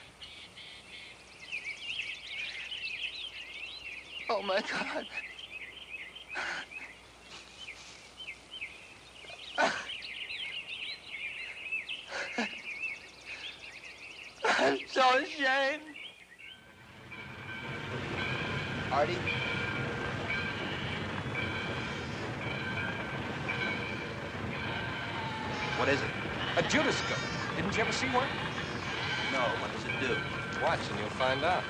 Oh, my God. I'm so ashamed. Artie? What is it? A Judascope. Didn't you ever see one? No, what does it do? Watch and you'll find out.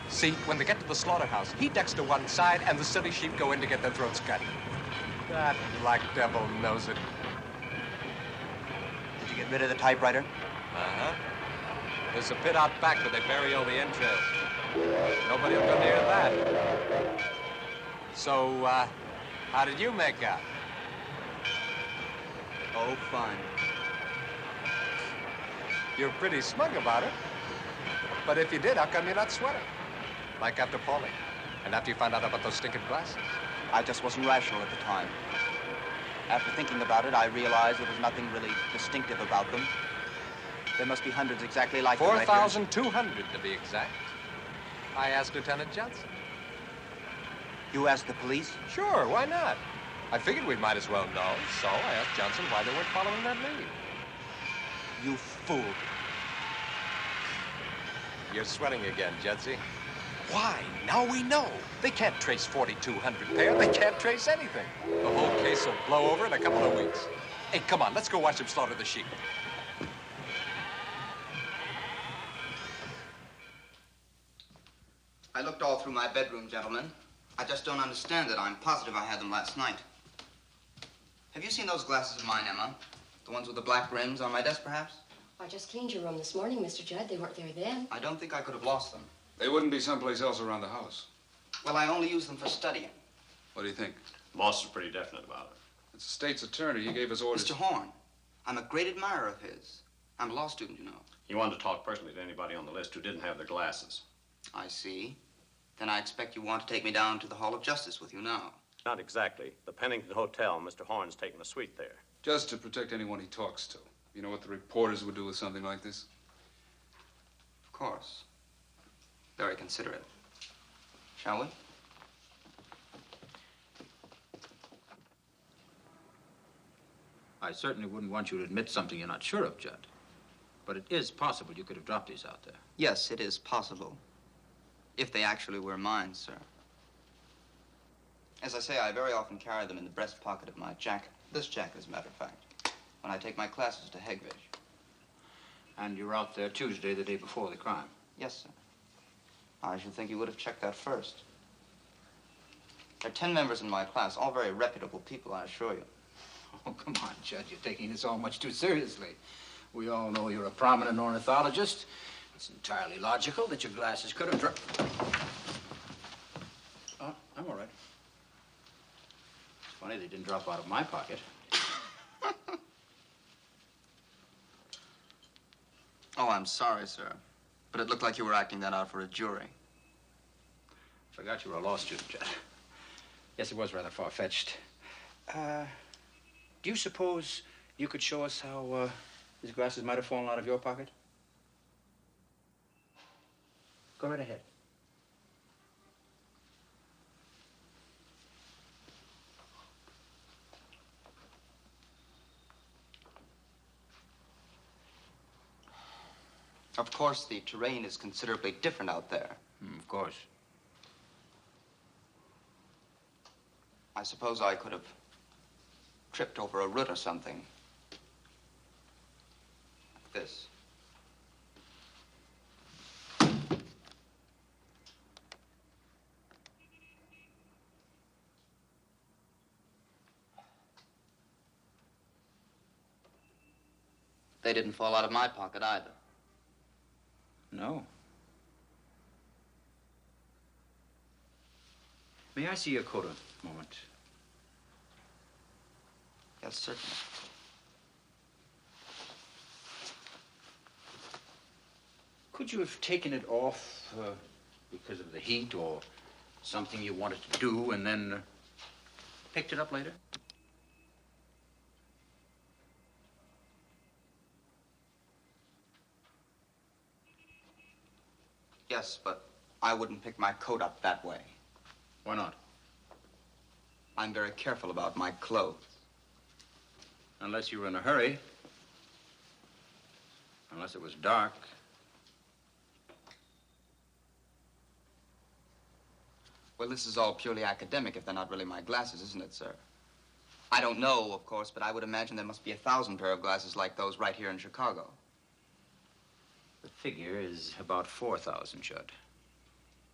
See, when they get to the slaughterhouse, he ducks to one side and the silly sheep go in to get their throats cut. That black devil knows it. Did you get rid of the typewriter? Uh-huh. There's a pit out back where they bury all the entrails. Nobody will go near that. So, how did you make out? Oh, fine. You're pretty smug about it. But if you did, how come you're not sweating? Like after Paulie. And after you found out about those stinking glasses. I just wasn't rational at the time. After thinking about it, I realized there was nothing really distinctive about them. There must be hundreds exactly like them right here. 4,200 to be exact. I asked Lieutenant Johnson. You asked the police? Sure, why not? I figured we might as well know, so I asked Johnson why they weren't following that lead. You fool. You're sweating again, Judsie. Why? Now we know. They can't trace 4,200 pair. They can't trace anything. The whole case will blow over in a couple of weeks. Hey, come on, let's go watch them slaughter the sheep. I looked all through my bedroom, gentlemen. I just don't understand it. I'm positive I had them last night. Have you seen those glasses of mine, Emma? The ones with the black rims on my desk, perhaps? I just cleaned your room this morning, Mr. Judd. They weren't there then. I don't think I could have lost them. They wouldn't be someplace else around the house. Well, I only use them for studying. What do you think? Boss is pretty definite about it. It's the state's attorney. He gave us orders. Mr. Horn, I'm a great admirer of his. I'm a law student, you know. He wanted to talk personally to anybody on the list who didn't have their glasses. I see. Then I expect you want to take me down to the Hall of Justice with you now. Not exactly. The Pennington Hotel. Mr. Horn's taking a suite there. Just to protect anyone he talks to. You know what the reporters would do with something like this? Of course. Very considerate. Shall we? I certainly wouldn't want you to admit something you're not sure of, Judd. But it is possible you could have dropped these out there. Yes, it is possible. If they actually were mine, sir. As I say, I very often carry them in the breast pocket of my jacket. This jacket, as a matter of fact. When I take my classes to Hegvich. And you were out there Tuesday, the day before the crime? Yes, sir. I should think you would have checked that first. There are 10 members in my class, all very reputable people, I assure you. Oh, come on, Judge. You're taking this all much too seriously. We all know you're a prominent ornithologist. It's entirely logical that your glasses could have dropped. Oh, I'm all right. It's funny they didn't drop out of my pocket. Oh, I'm sorry, sir. But it looked like you were acting that out for a jury. Forgot you were a law student, Judd. Yes, it was rather far-fetched. Do you suppose you could show us how these glasses might have fallen out of your pocket? Go right ahead. Of course, the terrain is considerably different out there. Of course. I suppose I could have tripped over a root or something. Like this. They didn't fall out of my pocket either. No. May I see your coat a moment? Yes, certainly. Could you have taken it off because of the heat or something you wanted to do and then picked it up later? Yes, but I wouldn't pick my coat up that way. Why not? I'm very careful about my clothes. Unless you were in a hurry. Unless it was dark. Well, this is all purely academic if they're not really my glasses, isn't it, sir? I don't know, of course, but I would imagine there must be 1,000 pair of glasses like those right here in Chicago. The figure is about 4,000, Judd.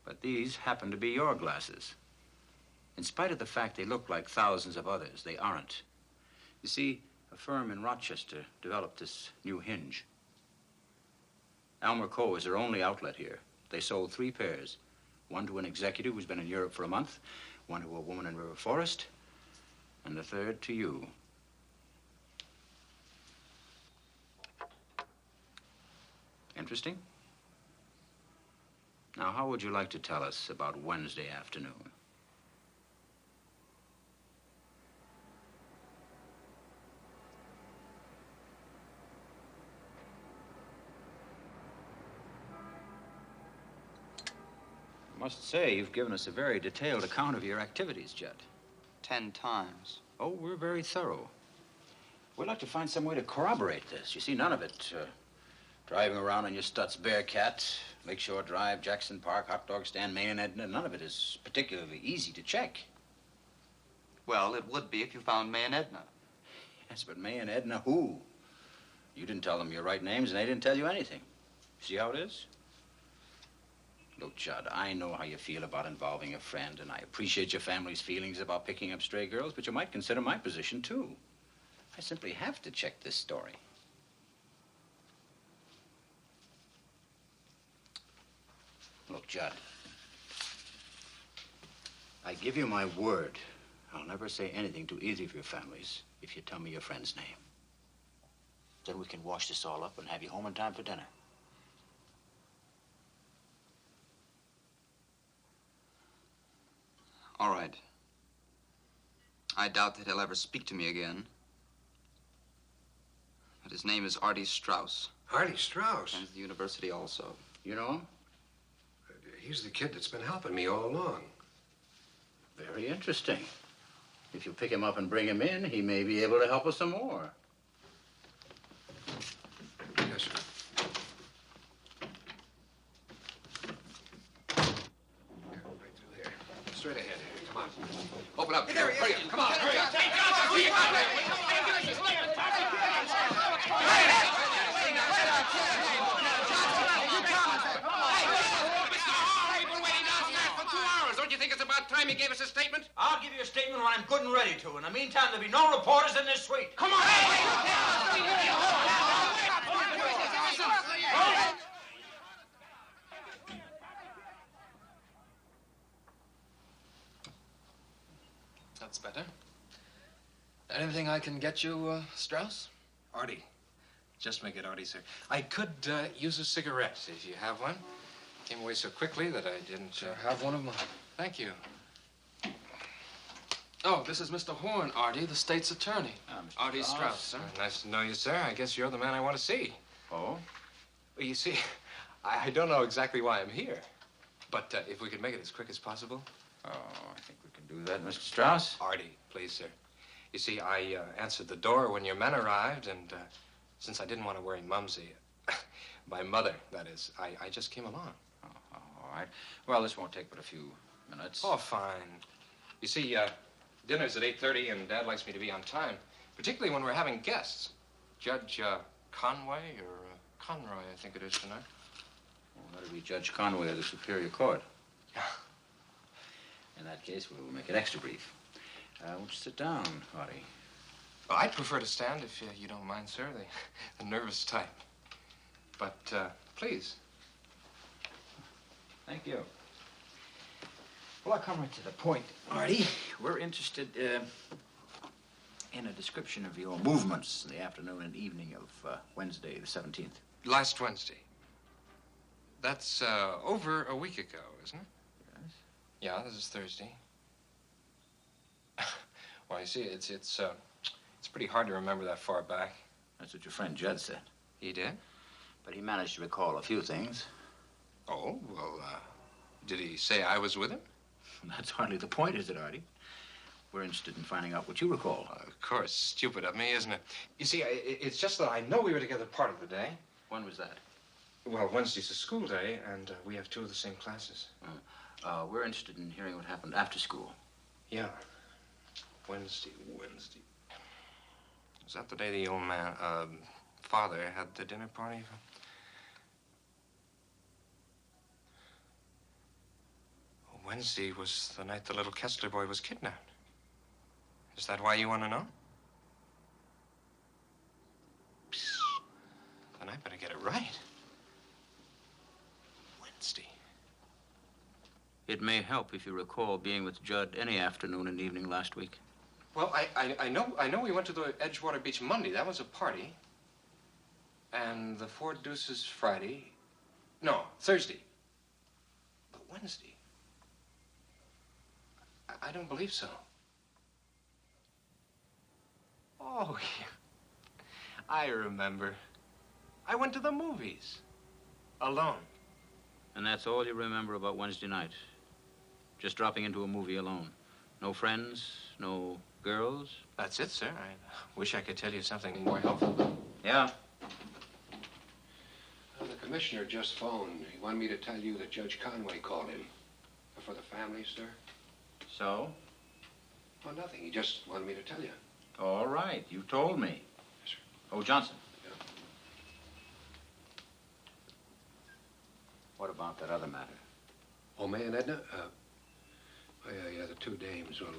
But these happen to be your glasses. In spite of the fact they look like thousands of others, they aren't. You see, a firm in Rochester developed this new hinge. Almer Co. is their only outlet here. They sold 3 pairs. One to an executive who's been in Europe for a month, one to a woman in River Forest, and the third to you. Interesting? Now, how would you like to tell us about Wednesday afternoon? must say, you've given us a very detailed account of your activities, Judd. 10 times. Oh, we're very thorough. We'd like to find some way to corroborate this. You see, none of it, driving around on your Stutz Bearcat, Lakeshore Drive, Jackson Park, Hot Dog Stand, May and Edna, none of it is particularly easy to check. Well, it would be if you found May and Edna. Yes, but May and Edna who? You didn't tell them your right names, and they didn't tell you anything. See how it is? Look, Judd, I know how you feel about involving a friend, and I appreciate your family's feelings about picking up stray girls, but you might consider my position, too. I simply have to check this story. Look, Judd, I give you my word. I'll never say anything to either of your families if you tell me your friend's name. Then we can wash this all up and have you home in time for dinner. All right. I doubt that he'll ever speak to me again. But his name is Artie Strauss. Artie Strauss? And the university also. You know him? He's the kid that's been helping me all along. Very interesting. If you pick him up and bring him in, he may be able to help us some more. Yes, sir. Right through here. Straight ahead. Come on. Open up. Hurry up. Come on, hurry up. Don't you think it's about time he gave us a statement? I'll give you a statement when I'm good and ready to. In the meantime, there'll be no reporters in this suite. Come on! That's better. Anything I can get you, Strauss? Artie. Just make it Artie, sir. I could use a cigarette if you have one. Came away so quickly that I didn't... Have one of mine. Thank you. Oh, this is Mr. Horn, Artie, the state's attorney. Artie Strauss, sir. Nice to know you, sir. I guess you're the man I want to see. Oh? Well, you see, I don't know exactly why I'm here. But if we could make it as quick as possible. Oh, I think we can do that, Mr. Strauss. Artie, please, sir. You see, I answered the door when your men arrived, and since I didn't want to worry Mumsy, my mother, that is, I just came along. Oh, all right. Well, this won't take but a few minutes. Oh, fine. You see, dinner's at 8:30, and Dad likes me to be on time, particularly when we're having guests. Judge Conway, or Conroy, I think it is tonight. Well, that'll be Judge Conway of the Superior Court. In that case, we'll make it extra brief. Won't you sit down, Artie? Well, I'd prefer to stand if you don't mind, sir. The nervous type. But, please. Thank you. Well, I'll come right to the point, Artie. We're interested in a description of your movements in the afternoon and evening of Wednesday, the 17th. Last Wednesday. That's over a week ago, isn't it? Yes. Yeah, this is Thursday. Well, you see, it's pretty hard to remember that far back. That's what your friend Judd said. He did? But he managed to recall a few things. Oh, well, did he say I was with him? That's hardly the point, is it, Artie? We're interested in finding out what you recall. Of course. Stupid of me, isn't it? You see, it's just that I know we were together part of the day. When was that? Well, Wednesday's a school day, and we have 2 of the same classes. We're interested in hearing what happened after school. Yeah. Wednesday. Was that the day the old man, father had the dinner party? Wednesday was the night the little Kessler boy was kidnapped. Is that why you want to know? Then I better get it right. Wednesday. It may help if you recall being with Judd any afternoon and evening last week. Well, I know we went to the Edgewater Beach Monday. That was a party. And the Four Deuces Friday. No, Thursday. But Wednesday. I don't believe so. Oh, yeah. I remember. I went to the movies. Alone. And that's all you remember about Wednesday night? Just dropping into a movie alone. No friends, no girls? That's it, sir. I wish I could tell you something more helpful. Yeah? The commissioner just phoned. He wanted me to tell you that Judge Conway called him. For the family, sir. So? Oh, nothing. He just wanted me to tell you. All right. You told me. Yes, sir. Oh, Johnson. Yeah. What about that other matter? Oh, May and Edna? Oh, yeah, the two dames. Well,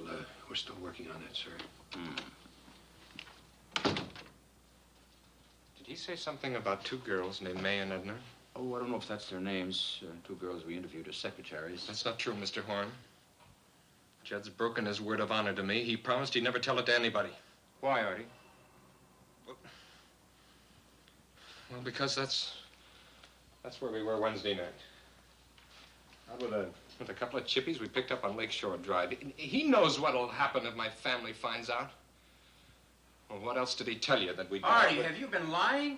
we're still working on that, sir. Did he say something about two girls named May and Edna? Oh, I don't know if that's their names. Two girls we interviewed as secretaries. That's not true, Mr. Horn. Judd's broken his word of honor to me. He promised he'd never tell it to anybody. Why, Artie? Well, because that's where we were Wednesday night. Out with a couple of chippies we picked up on Lakeshore Drive. He knows what'll happen if my family finds out. Well, what else did he tell you that we... Artie, have you been lying?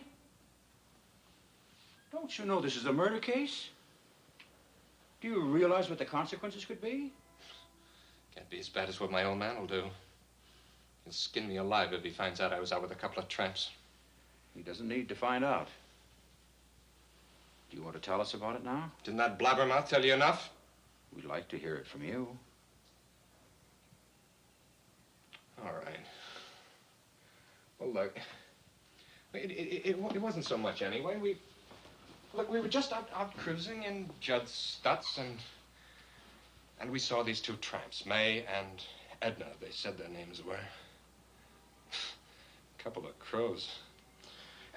Don't you know this is a murder case? Do you realize what the consequences could be? Can't be as bad as what my old man will do. He'll skin me alive if he finds out I was out with a couple of tramps. He doesn't need to find out. Do you want to tell us about it now? Didn't that blabbermouth tell you enough? We'd like to hear it from you. All right. Well, look, it wasn't so much anyway. We were just out cruising in Judd's Stutz, and we saw these two tramps, May and Edna, they said their names were. Couple of crows.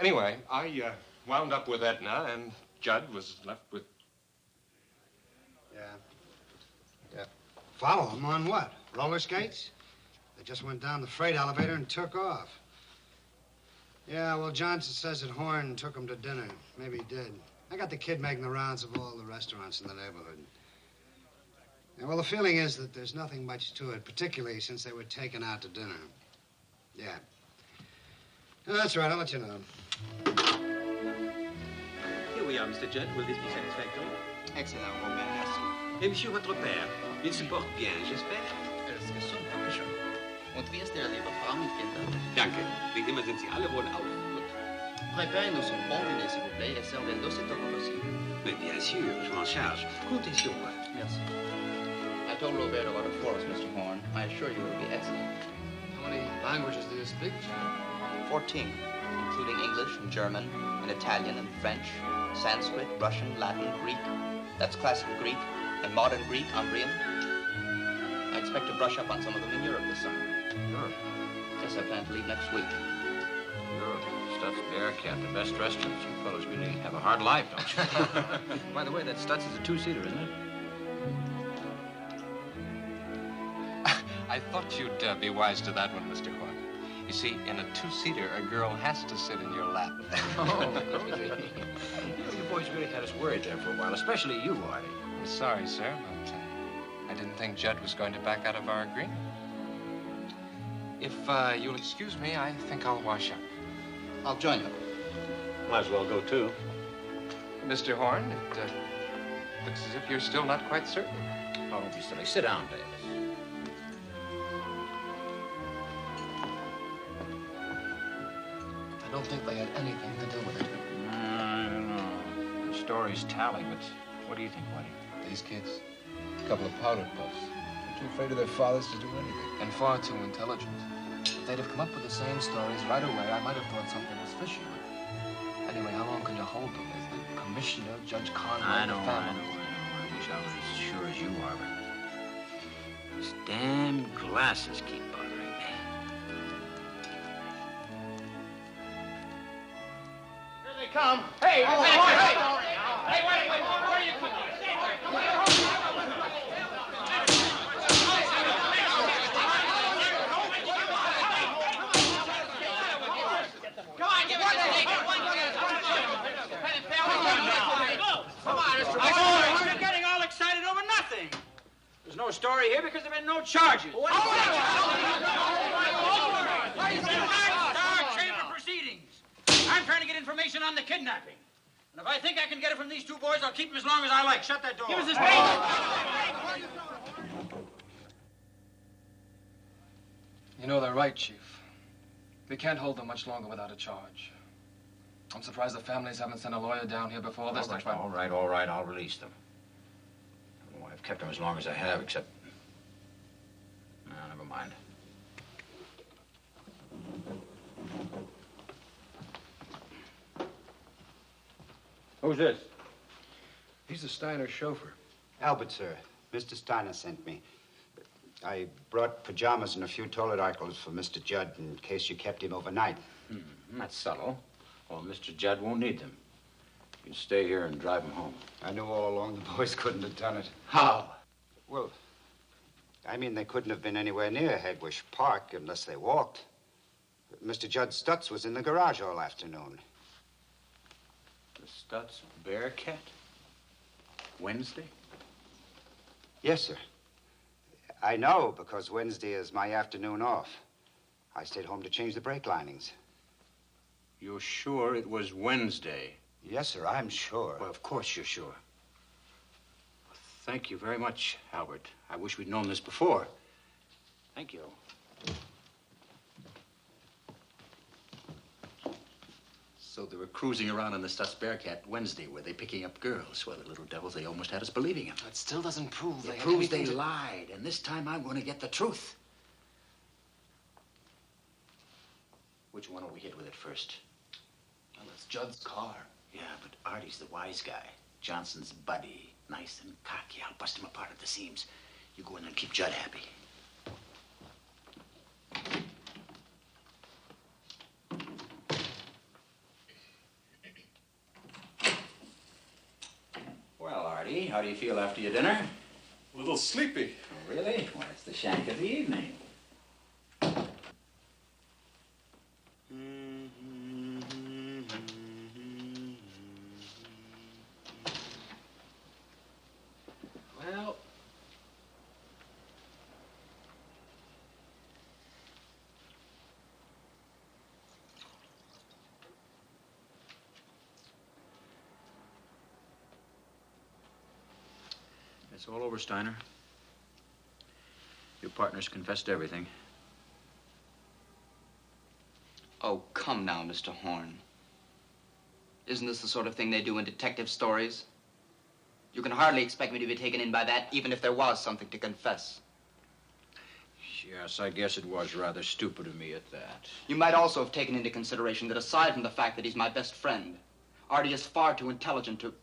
Anyway, I wound up with Edna, and Judd was left with... Yeah. Follow him on what? Roller skates? They just went down the freight elevator and took off. Yeah, well, Johnson says that Horn took him to dinner. Maybe he did. I got the kid making the rounds of all the restaurants in the neighborhood. Yeah, well, the feeling is that there's nothing much to it, particularly since they were taken out to dinner. Yeah. No, that's right. I'll let you know. Here we are, Mr. Judd. Will this be satisfactory? Excellent, Robert. Merci. Et monsieur, votre père, il se porte bien, j'espère? Dankeschön. Und wie ist der liebe Frau mit Kindern? Danke. Wie immer sind Sie alle wohlauf. Gut. Préparez-nous son bon dîner, s'il vous plaît, et servez-le aussitôt que possible. Mais bien sûr, je m'en charge. Comptez sur moi. Merci. I told Robert about it for us, Mr. Horn. I assure you it will be excellent. How many languages do you speak, John? 14, including English and German and Italian and French, Sanskrit, Russian, Latin, Greek. That's classical Greek and modern Greek, Umbrian. I expect to brush up on some of them in Europe this summer. Europe? Yes, I plan to leave next week. Europe, Stutz Bearcat, the best restaurants. You fellows really have a hard life, don't you? By the way, that Stutz is a two-seater, isn't it? I thought you'd be wise to that one, Mr. Horn. You see, in a two-seater, a girl has to sit in your lap. Oh, Rosie. You boys really had us worried there for a while, especially you, Artie. I'm sorry, sir, but I didn't think Judd was going to back out of our agreement. If you'll excuse me, I think I'll wash up. I'll join you. Might as well go, too. Mr. Horn, it looks as if you're still not quite certain. Oh, don't be silly. Sit down, Davis. I don't think they had anything to do with it. I don't know. The stories tally, but what do you think, Whitey? These kids, a couple of powder puffs. Too afraid of their fathers to do anything. And far too intelligent. If they'd have come up with the same stories right away, I might have thought something was fishy. Anyway, how long can you hold them? There's the commissioner, Judge Conway, I know. the family. I wish I was as sure as you are, but these damn glasses keep bothering me. Here they come. Hey, hey, wait, where are you coming? Come on, Mr. Boy. You're getting all excited over nothing. There's no story here because there have been no charges. Start chamber proceedings. I'm trying to get information on the kidnapping. And if I think I can get it from these two boys, I'll keep them as long as I like. Shut that door. Give us his You know, they're right, Chief. We can't hold them much longer without a charge. I'm surprised the families haven't sent a lawyer down here before this to try... All right, I'll release them. I don't know why I've kept them as long as I have, except... No, never mind. Who's this? He's the Steiner chauffeur. Albert, sir. Mr. Steiner sent me. I brought pajamas and a few toilet articles for Mr. Judd in case you kept him overnight. That's subtle. Well, Mr. Judd won't need them. You can stay here and drive him home. I knew all along the boys couldn't have done it. How? Well, I mean, they couldn't have been anywhere near Headwish Park unless they walked. Mr. Judd Stutz was in the garage all afternoon. The Stutz Bearcat? Wednesday? Yes, sir. I know, because Wednesday is my afternoon off. I stayed home to change the brake linings. You're sure it was Wednesday? Yes, sir, I'm sure. Well, of course you're sure. Thank you very much, Albert. I wish we'd known this before. Thank you. So they were cruising around in the Stutz Bearcat Wednesday. Were they picking up girls? Well, the little devils, they almost had us believing him. That still doesn't prove It proves they lied, and this time I'm going to get the truth. Which one will we hit with it first? Well, it's Judd's car. Yeah, but Artie's the wise guy. Johnson's buddy. Nice and cocky. I'll bust him apart at the seams. You go in there and keep Judd happy. Well, Artie, how do you feel after your dinner? A little sleepy. Oh, really? Well, it's the shank of the evening. Well... It's all over, Steiner. Your partner's confessed everything. Oh, come now, Mr. Horn. Isn't this the sort of thing they do in detective stories? You can hardly expect me to be taken in by that, even if there was something to confess. Yes, I guess it was rather stupid of me at that. You might also have taken into consideration that aside from the fact that he's my best friend, Artie is far too intelligent to...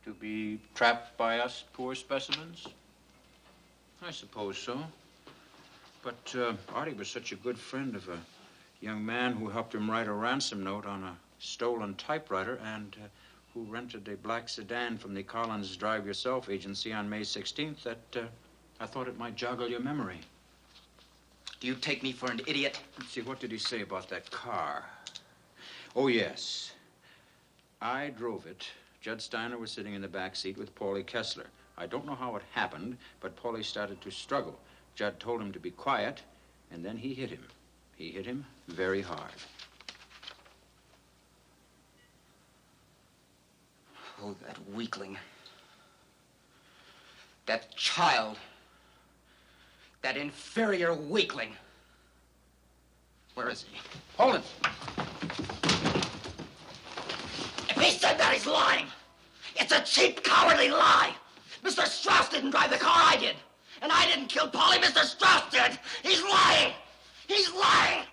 To be trapped by us poor specimens? I suppose so. But Artie was such a good friend of a young man who helped him write a ransom note on a stolen typewriter and who rented a black sedan from the Collins Drive Yourself agency on May 16th that I thought it might joggle your memory. Do you take me for an idiot? Let's see, what did he say about that car? Oh, yes. I drove it. Judd Steiner was sitting in the back seat with Paulie Kessler. I don't know how it happened, but Paulie started to struggle. Judd told him to be quiet, and then he hit him. He hit him very hard. Oh, that weakling. That child. That inferior weakling. Where is he? Hold it! If he said that, he's lying. It's a cheap, cowardly lie. Mr. Strauss didn't drive the car, I did. And I didn't kill Polly, Mr. Strauss did. He's lying. He's lying.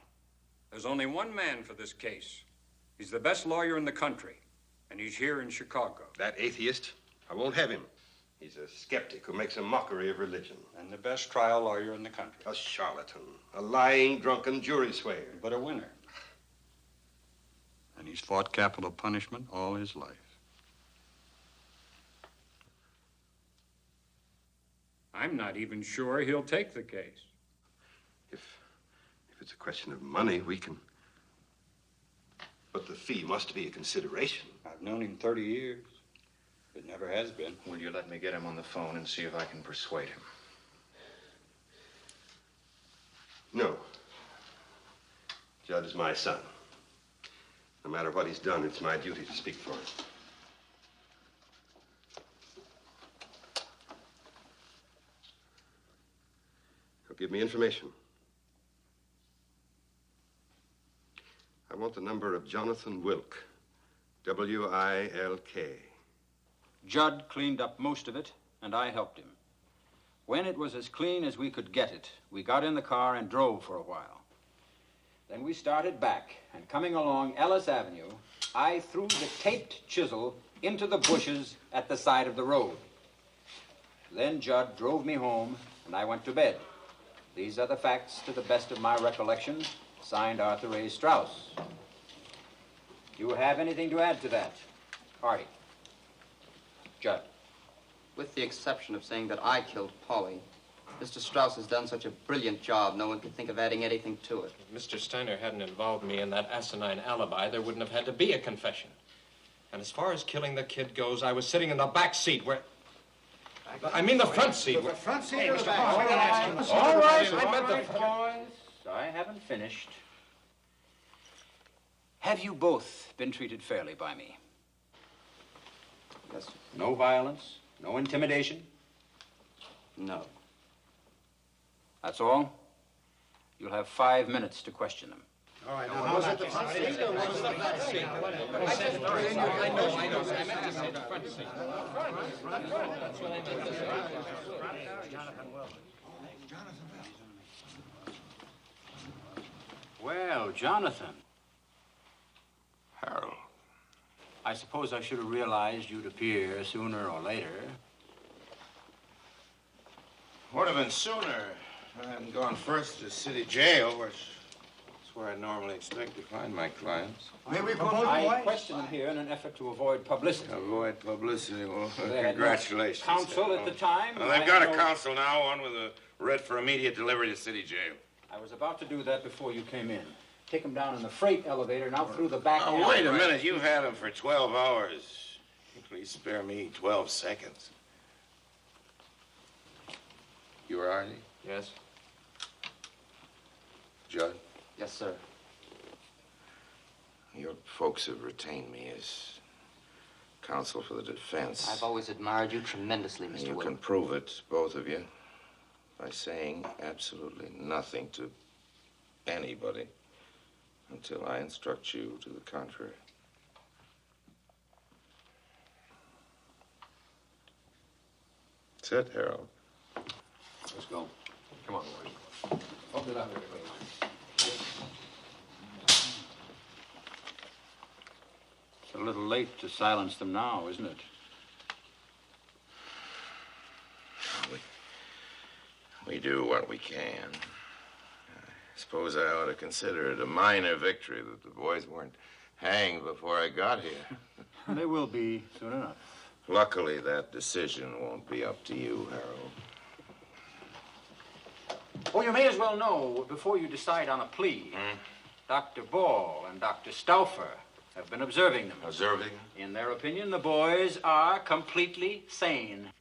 There's only one man for this case. He's the best lawyer in the country, and he's here in Chicago. That atheist, I won't have him. He's a skeptic who makes a mockery of religion. And the best trial lawyer in the country. A charlatan, a lying, drunken jury swayer. But a winner. And he's fought capital punishment all his life. I'm not even sure he'll take the case. If it's a question of money, we can... But the fee must be a consideration. I've known him 30 years. It never has been. Will you let me get him on the phone and see if I can persuade him? No. Judd is my son. No matter what he's done, it's my duty to speak for him. He'll give me information. I want the number of Jonathan Wilk. W-I-L-K. Judd cleaned up most of it, and I helped him. When it was as clean as we could get it, we got in the car and drove for a while. Then we started back, and coming along Ellis Avenue, I threw the taped chisel into the bushes at the side of the road. Then Judd drove me home, and I went to bed. These are the facts to the best of my recollection. Signed, Arthur A. Strauss. You have anything to add to that? Artie. Judd. With the exception of saying that I killed Polly, Mr. Strauss has done such a brilliant job, no one could think of adding anything to it. If Mr. Steiner hadn't involved me in that asinine alibi, there wouldn't have had to be a confession. And as far as killing the kid goes, I was sitting in the back seat where... I mean the front seat. The front seat or the back? All right, I meant the boys. I haven't finished. Have you both been treated fairly by me? Yes, sir. No violence, no intimidation? No. That's all? You'll have 5 minutes to question them. All right, now, was it the front seat or was it the back seat? I know. I meant to say the front seat. That's what I meant to say. Well, Jonathan. Harold. I suppose I should have realized you'd appear sooner or later. Would have been sooner if I hadn't gone first to city jail, which is where I normally expect to find my clients. I question them here in an effort to avoid publicity. Avoid publicity? Well, They had no congratulations. counsel at the time. Well, I they've got had a no- counsel now, one with a writ for immediate delivery to city jail. I was about to do that before you came in. Take him down in the freight elevator and out through the back alley. Oh, wait a minute. You've had him for 12 hours. Please spare me 12 seconds. You were Artie? Yes. Judd? Yes, sir. Your folks have retained me as counsel for the defense. I've always admired you tremendously, Mr. You Wilk. can prove it, both of you, by saying absolutely nothing to anybody until I instruct you to the contrary. That's it, Harold. Let's go. Come on, boys. Open it up, everybody. It's a little late to silence them now, isn't it? We do what we can. I suppose I ought to consider it a minor victory that the boys weren't hanged before I got here. They will be soon enough. Luckily, that decision won't be up to you, Harold. Oh, you may as well know, before you decide on a plea, Dr. Ball and Dr. Stauffer have been observing them. Observing? In their opinion, the boys are completely sane.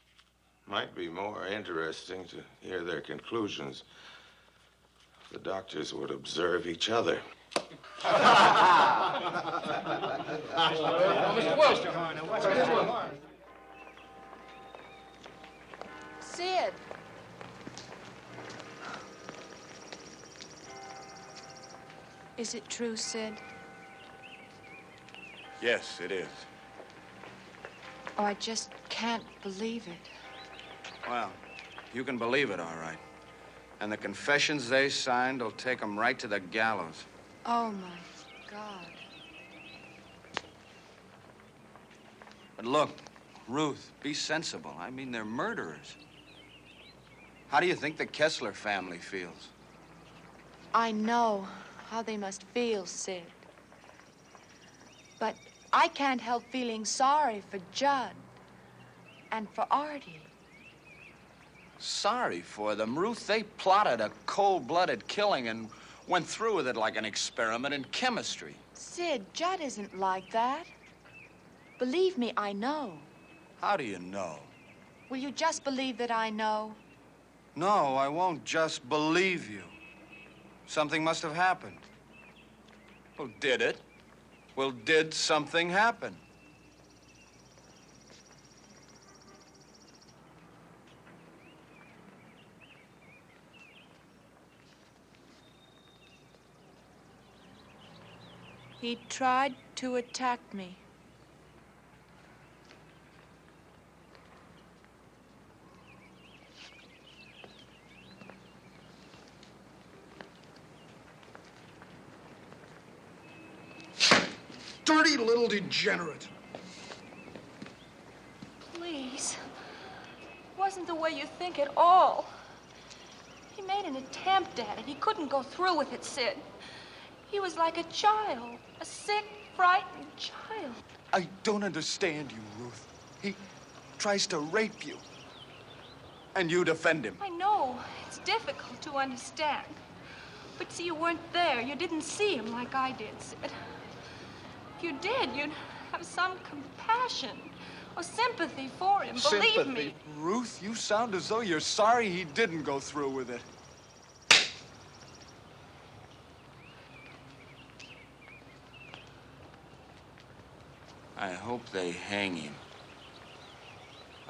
Might be more interesting to hear their conclusions. The doctors would observe each other. Mr. Wilson. Sid. Is it true, Sid? Yes, it is. Oh, I just can't believe it. Well, you can believe it, all right. And the confessions they signed will take them right to the gallows. Oh, my God. But look, Ruth, be sensible. I mean, they're murderers. How do you think the Kessler family feels? I know how they must feel, Sid. But I can't help feeling sorry for Judd and for Artie. Sorry for them, Ruth. They plotted a cold-blooded killing and went through with it like an experiment in chemistry. Sid, Judd isn't like that. Believe me, I know. How do you know? Will you just believe that I know? No, I won't just believe you. Something must have happened. Well, did it? Well, did something happen? He tried to attack me. Dirty little degenerate. Please. It wasn't the way you think at all. He made an attempt at it. He couldn't go through with it, Sid. He was like a child, a sick, frightened child. I don't understand you, Ruth. He tries to rape you. And you defend him. I know. It's difficult to understand. But see, you weren't there. You didn't see him like I did, Sid. If you did, you'd have some compassion or sympathy for him. Believe me. Ruth, you sound as though you're sorry he didn't go through with it. I hope they hang him.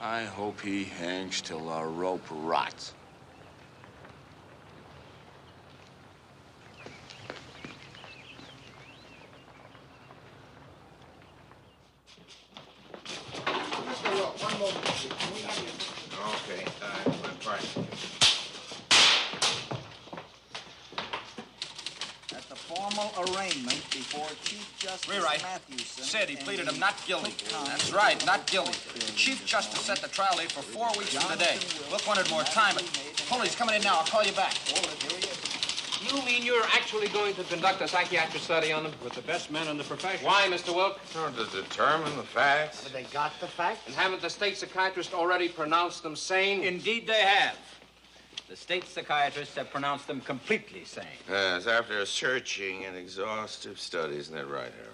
I hope he hangs till the rope rots. Mr. Wilk, one moment, please. Can we have your... Okay, pardon. At the formal arraignment before Chief Justice Rewrite. Matthewson... Said he pleaded him not guilty. That's right, not guilty. The Chief Justice set the trial date for 4 weeks from today. Wilk wanted more time, but Pulley's coming in now. I'll call you back. You mean you're actually going to conduct a psychiatric study on them? With the best men in the profession. Why, Mr. Wilk? To determine the facts. Have they got the facts? And haven't the state psychiatrists already pronounced them sane? Indeed they have. The state psychiatrists have pronounced them completely sane. Yes, after searching and exhaustive study, isn't that right, Harold?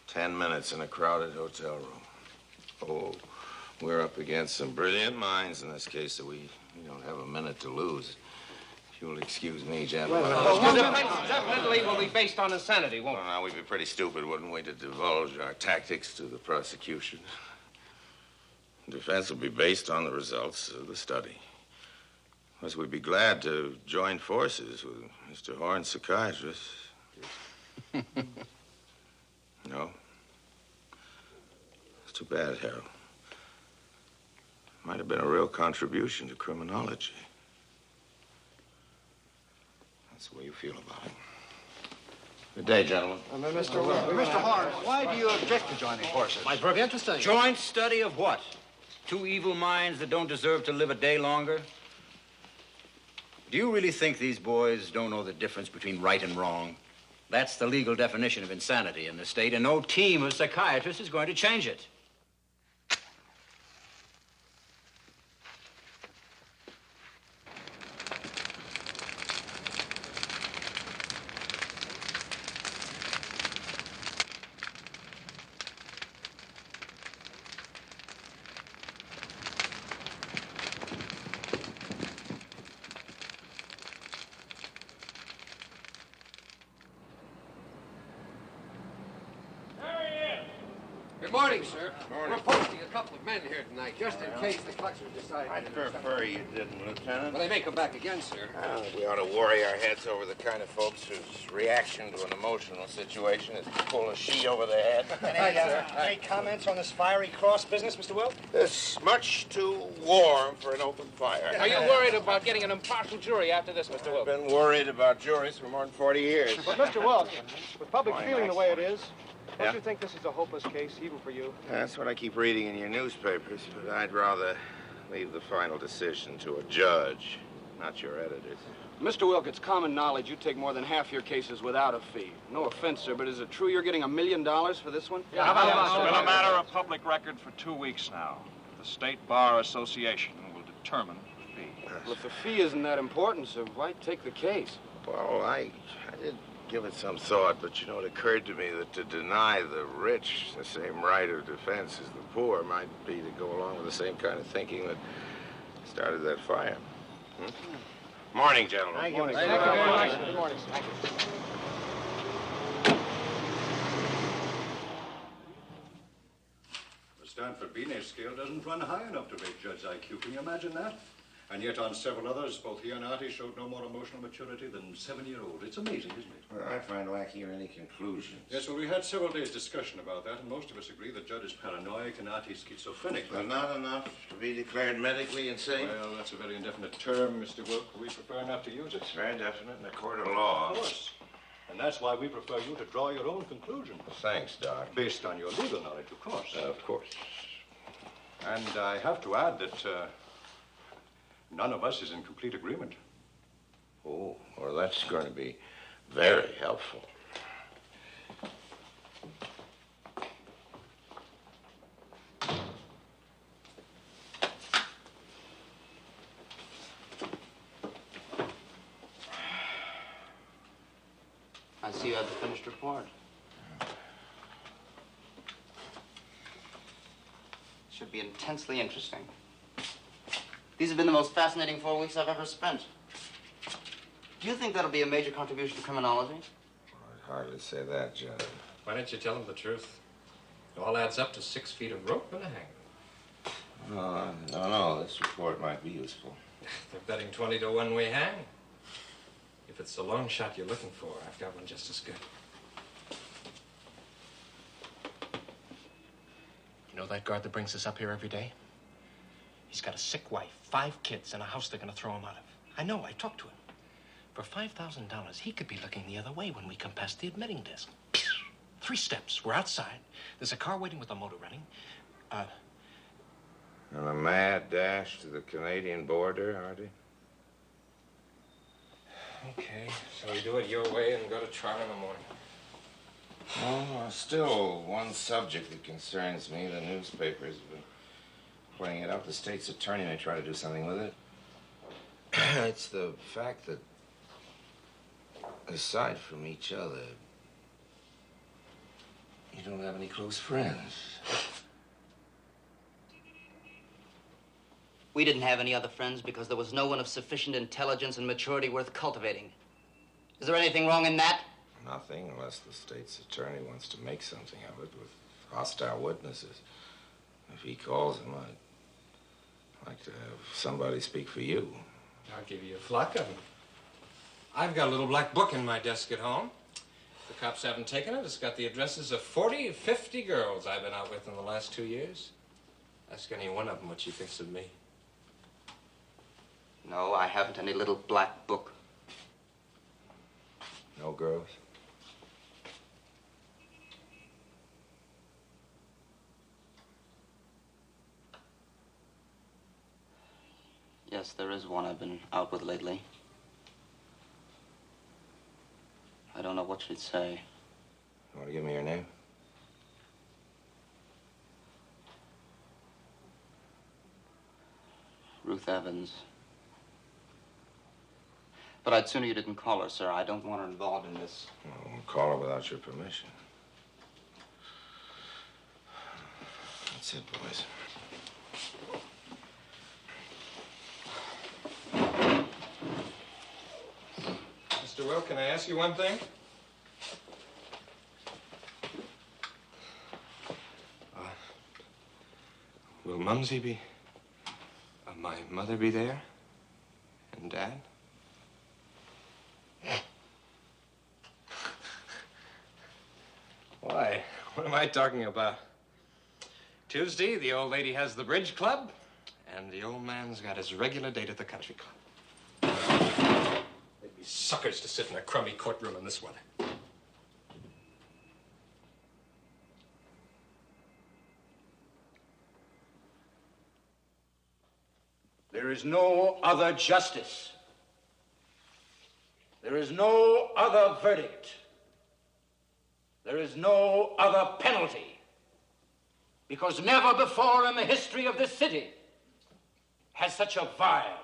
10 minutes in a crowded hotel room. Oh, we're up against some brilliant minds in this case, so we don't have a minute to lose. If you'll excuse me, gentlemen. Definitely will be based on insanity, won't it? Well, now, we'd be pretty stupid, wouldn't we, to divulge our tactics to the prosecution. The defense will be based on the results of the study. Plus, we'd be glad to join forces with Mr. Horn's psychiatrist. No? It's too bad, Harold. Might have been a real contribution to criminology. That's the way you feel about it. Good day, gentlemen. Mr. Horn, why do you object to joining forces? Might very interesting. Joint study of what? Two evil minds that don't deserve to live a day longer? Do you really think these boys don't know the difference between right and wrong? That's the legal definition of insanity in the state, and no team of psychiatrists is going to change it. Good morning, sir. We're posting a couple of men here tonight, just in case the Cluxers decide... I'd prefer you didn't, Lieutenant. Well, they may come back again, sir. We ought to worry our heads over the kind of folks whose reaction to an emotional situation is to pull a sheet over their head. Any comments on this fiery cross business, Mr. Wilk? It's much too warm for an open fire. Are you worried about getting an impartial jury after this, Mr. Wilk? I've been worried about juries for more than 40 years. But, Mr. Wilk, with public Fine, feeling the way it is, Yeah? don't you think this is a hopeless case, even for you? That's what I keep reading in your newspapers, but I'd rather leave the final decision to a judge, not your editors. Mr. Wilk, it's common knowledge you take more than half your cases without a fee. No offense, sir, but is it true you're getting $1 million for this one? It's been a matter of public record for 2 weeks now. The State Bar Association will determine the fee. Well, if the fee isn't that important, sir, why take the case? Well, I did give it some thought, but, you know, it occurred to me that to deny the rich the same right of defense as the poor might be to go along with the same kind of thinking that started that fire. Morning, gentlemen. Thank you very much. Good morning, sir. Dr. Binet's scale doesn't run high enough to rate Judd's IQ. Can you imagine that? And yet on several others, both he and Artie showed no more emotional maturity than 7-year-olds. It's amazing, isn't it? Well, I find lacking any conclusions. Yes, well, we had several days' discussion about that, and most of us agree that Judd is paranoid and Artie's schizophrenic. But not enough to be declared medically insane? Well, that's a very indefinite term, Mr. Wilk. We prefer not to use it. It's very definite in a court of law. Of course. And that's why we prefer you to draw your own conclusion. Thanks, Doc. Based on your legal knowledge, of course. Of course. And I have to add that none of us is in complete agreement. Oh, well, that's going to be very helpful. I see you have the finished report. Should be intensely interesting. These have been the most fascinating 4 weeks I've ever spent. Do you think that'll be a major contribution to criminology? I'd hardly say that, John. Why don't you tell him the truth? It all adds up to 6 feet of rope and a hangman. No, this report might be useful. They're betting 20 to 1 we hang. If it's the long shot you're looking for, I've got one just as good. You know that guard that brings us up here every day? He's got a sick wife, 5 kids, and a house they're going to throw him out of. I know, I talked to him. For $5,000, he could be looking the other way when we come past the admitting desk. 3 steps. We're outside. There's a car waiting with a motor running. And a mad dash to the Canadian border, Artie? Okay, so we do it your way and go to trial in the morning. Oh, still one subject that concerns me. The newspapers have been playing it up. The state's attorney may try to do something with it. It's the fact that, aside from each other, you don't have any close friends. We didn't have any other friends because there was no one of sufficient intelligence and maturity worth cultivating. Is there anything wrong in that? Nothing, unless the state's attorney wants to make something of it with hostile witnesses. If he calls them, I'd like to have somebody speak for you. I'll give you a flock of them. I've got a little black book in my desk at home. The cops haven't taken it. It's got the addresses of 40, 50 girls I've been out with in the last 2 years. Ask any one of them what she thinks of me. No, I haven't any little black book. No girls? Yes, there is one I've been out with lately. I don't know what she'd say. You want to give me your name? Ruth Evans. But I'd sooner you didn't call her, sir. I don't want her involved in this. I won't call her without your permission. That's it, boys. Mr. Will, can I ask you one thing? Will Mumsy be... my mother be there? And Dad? Why? What am I talking about? Tuesday, the old lady has the bridge club, and the old man's got his regular date at the country club. They'd be suckers to sit in a crummy courtroom in this weather. There is no other justice. There is no other verdict. There is no other penalty. Because never before in the history of this city has such a vile,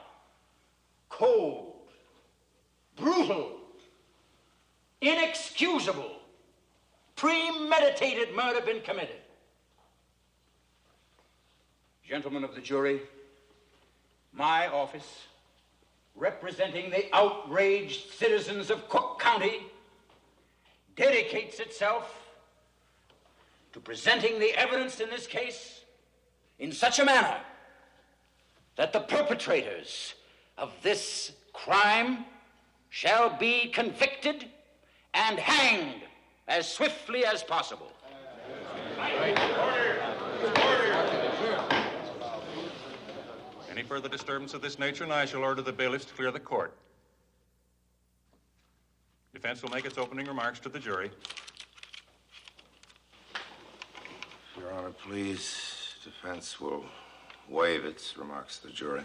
cold, brutal, inexcusable, premeditated murder been committed. Gentlemen of the jury, my office, representing the outraged citizens of Cook County, dedicates itself to presenting the evidence in this case in such a manner that the perpetrators of this crime shall be convicted and hanged as swiftly as possible. Any further disturbance of this nature, and I shall order the bailiffs to clear the court. Defense will make its opening remarks to the jury. Your Honor, please. Defense will waive its remarks to the jury.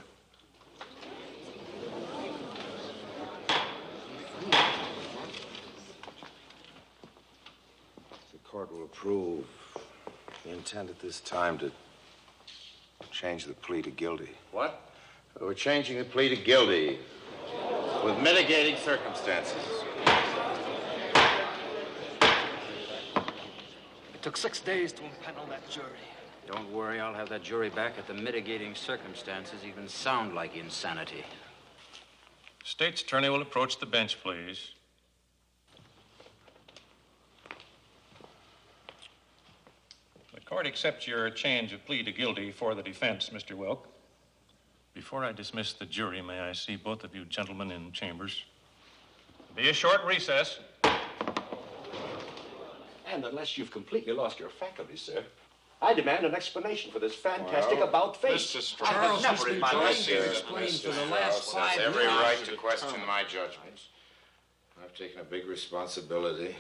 The court will approve the intent at this time to change the plea to guilty. What? We're changing the plea to guilty with mitigating circumstances. It took 6 days to impanel that jury. Don't worry, I'll have that jury back at the mitigating circumstances even sound like insanity. State's attorney will approach the bench, please. The court accepts your change of plea to guilty for the defense, Mr. Wilk. Before I dismiss the jury, may I see both of you gentlemen in chambers? Be a short recess. And unless you've completely lost your faculties, sir, I demand an explanation for this fantastic about-face. Mr. Strauss, I have never in my life explained for the last 5 years. Every right to question my judgment. I've taken a big responsibility.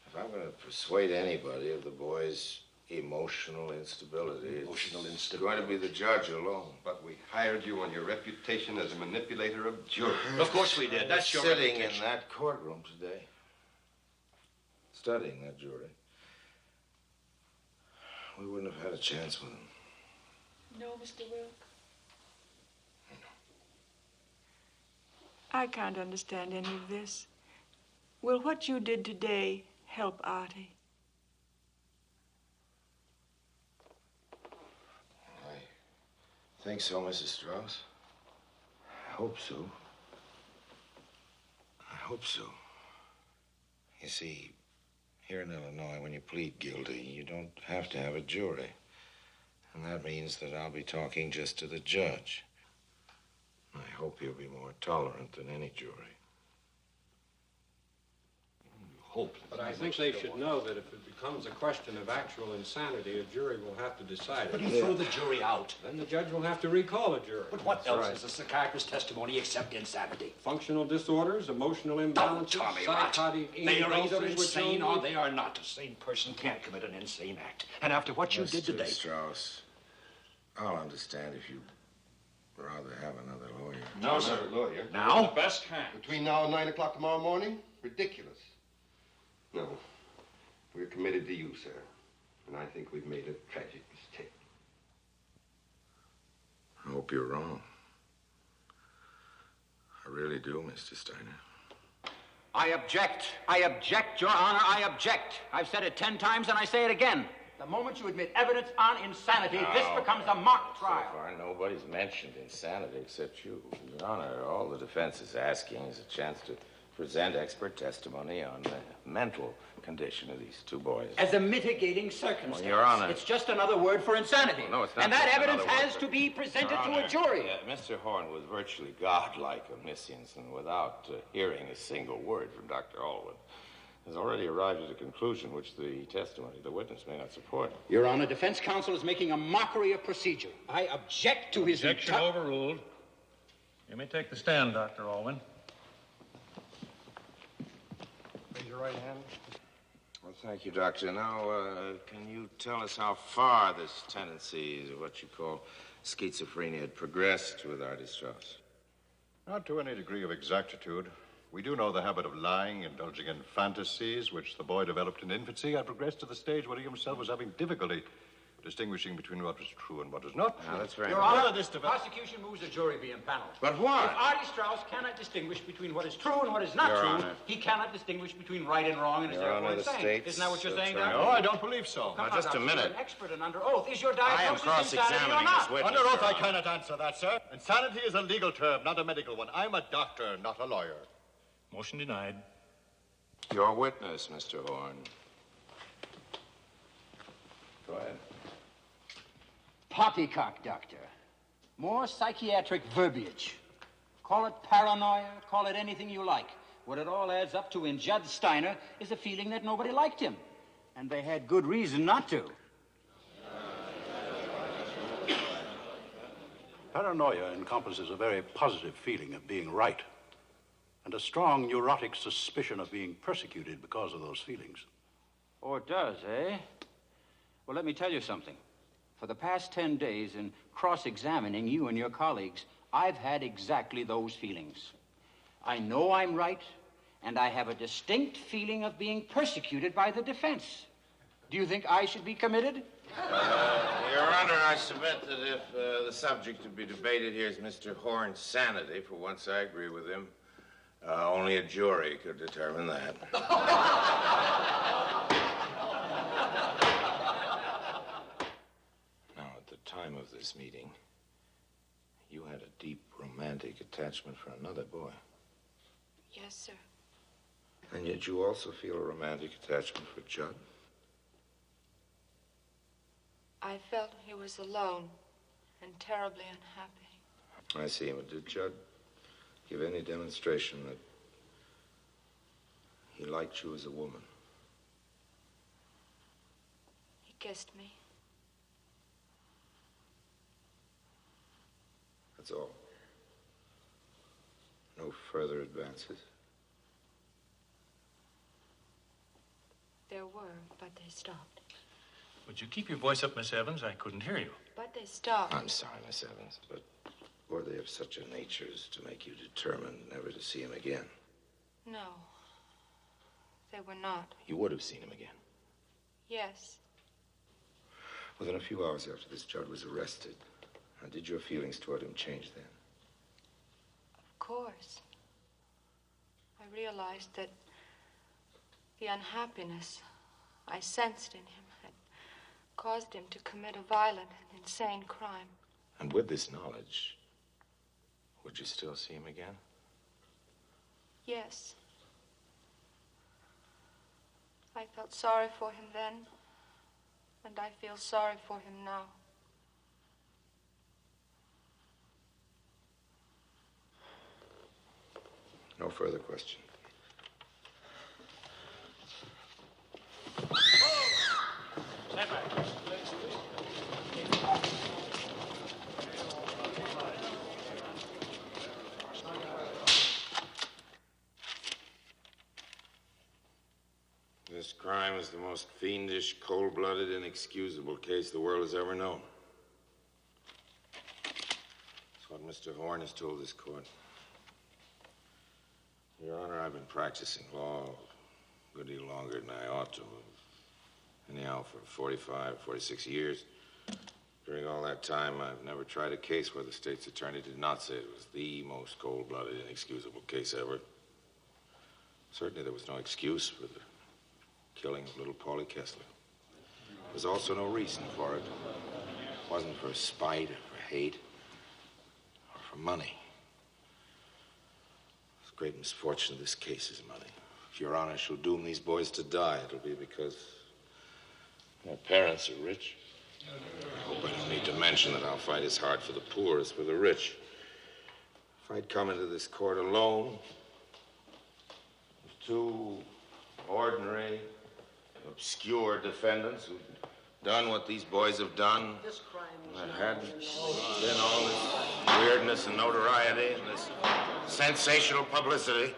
If I'm going to persuade anybody of the boy's emotional instability, it's going to be the judge alone. But we hired you on your reputation as a manipulator of jurors. Of course we did. That's your Sitting reputation. in that courtroom today, studying that jury, we wouldn't have had a chance with him. No, Mr. Wilk. I can't understand any of this. Will what you did today help Artie? I think so, Mrs. Strauss. I hope so. I hope so. You see, here in Illinois, when you plead guilty, you don't have to have a jury. And that means that I'll be talking just to the judge. I hope he'll be more tolerant than any jury. Hope. But I think they should know that if it becomes a question of actual insanity, a jury will have to decide it. But you throw the jury out. Then the judge will have to recall a jury. But what That's else right. is a psychiatrist's testimony except insanity? Functional disorders, emotional imbalances, Tell me what. psychotic They are either impulses, which insane only- or they are not. A sane person can't commit an insane act. And after what you did today... Mr. Strauss, I'll understand if you'd rather have another lawyer. No, sir. Lawyer. Now? The best kind. Between now and 9 o'clock tomorrow morning? Ridiculous. No. We're committed to you, sir. And I think we've made a tragic mistake. I hope you're wrong. I really do, Mr. Steiner. I object. I object, Your Honor. I object. I've said it 10 times and I say it again. The moment you admit evidence on insanity, this becomes a mock trial. So far, nobody's mentioned insanity except you. Your Honor, all the defense is asking is a chance to present expert testimony on the mental condition of these two boys. As a mitigating circumstance. Well, Your Honor. It's just another word for insanity. No, it's not. And that just evidence another word has for- to be presented Your to Honor, a jury. Mr. Horn was virtually godlike omniscience, and without hearing a single word from Dr. Alwyn, has already arrived at a conclusion which the testimony of the witness may not support. Your Honor, defense counsel is making a mockery of procedure. I object to his... Objection overruled. You may take the stand, Dr. Alwyn. Raise your right hand. Well, thank you, Doctor. Now, can you tell us how far this tendency of what you call schizophrenia had progressed with Artie Strauss? Not to any degree of exactitude. We do know the habit of lying, indulging in fantasies, which the boy developed in infancy, had progressed to the stage where he himself was having difficulty distinguishing between what was true and what was not. Now, that's very Your nice. Honor, the prosecution moves the jury be impaneled. But why? If Artie Strauss cannot distinguish between what is true and what is not Your true, Honor. he cannot distinguish between right and wrong and is Your therefore Honor, the insane. state's Isn't that what you're saying, attorney- Doctor? No, I don't believe so. Come Now, on, just a Doctor, minute. You're an expert and under oath. Is your I am diagnosis insanity or cross-examining not? this witness. Under oath, Your I Honor. cannot answer that, sir. Insanity is a legal term, not a medical one. I'm a doctor, not a lawyer. Motion denied. Your witness, Mr. Horn. Go ahead. Poppycock, Doctor. More psychiatric verbiage. Call it paranoia, call it anything you like. What it all adds up to in Judd Steiner is a feeling that nobody liked him. And they had good reason not to. Paranoia encompasses a very positive feeling of being right, and a strong neurotic suspicion of being persecuted because of those feelings. Oh, it does, eh? Well, let me tell you something. For the past 10 days, in cross-examining you and your colleagues, I've had exactly those feelings. I know I'm right, and I have a distinct feeling of being persecuted by the defense. Do you think I should be committed? Your Honor, I submit that if the subject to be debated here is Mr. Horn's sanity, for once I agree with him, only a jury could determine that. Now, at the time of this meeting, you had a deep romantic attachment for another boy. Yes, sir. And yet you also feel a romantic attachment for Judd. I felt he was alone and terribly unhappy. I see. But did Judd give any demonstration that he liked you as a woman? He kissed me. That's all. No further advances. There were, but they stopped. Would you keep your voice up, Miss Evans? I couldn't hear you. But they stopped. I'm sorry, Miss Evans, but were they of such a nature as to make you determined never to see him again? No, they were not. You would have seen him again. Yes. Within a few hours after this, Judd was arrested. Now, did your feelings toward him change then? Of course. I realized that the unhappiness I sensed in him had caused him to commit a violent and insane crime. And with this knowledge, would you still see him again? Yes. I felt sorry for him then, and I feel sorry for him now. No further question. Stand back. This crime is the most fiendish, cold-blooded, inexcusable case the world has ever known. That's what Mr. Horn has told this court. Your Honor, I've been practicing law a good deal longer than I ought to have. Anyhow, for 45, 46 years. During all that time, I've never tried a case where the state's attorney did not say it was the most cold-blooded, inexcusable case ever. Certainly there was no excuse for the killing of little Paulie Kessler. There was also no reason for it. It wasn't for spite or for hate or for money. The great misfortune of this case is money. If Your Honor shall doom these boys to die, it'll be because their parents are rich. I hope I don't need to mention that I'll fight as hard for the poor as for the rich. If I'd come into this court alone, with two ordinary, obscure defendants who'd done what these boys have done, and hadn't been all this weirdness and notoriety and this sensational publicity,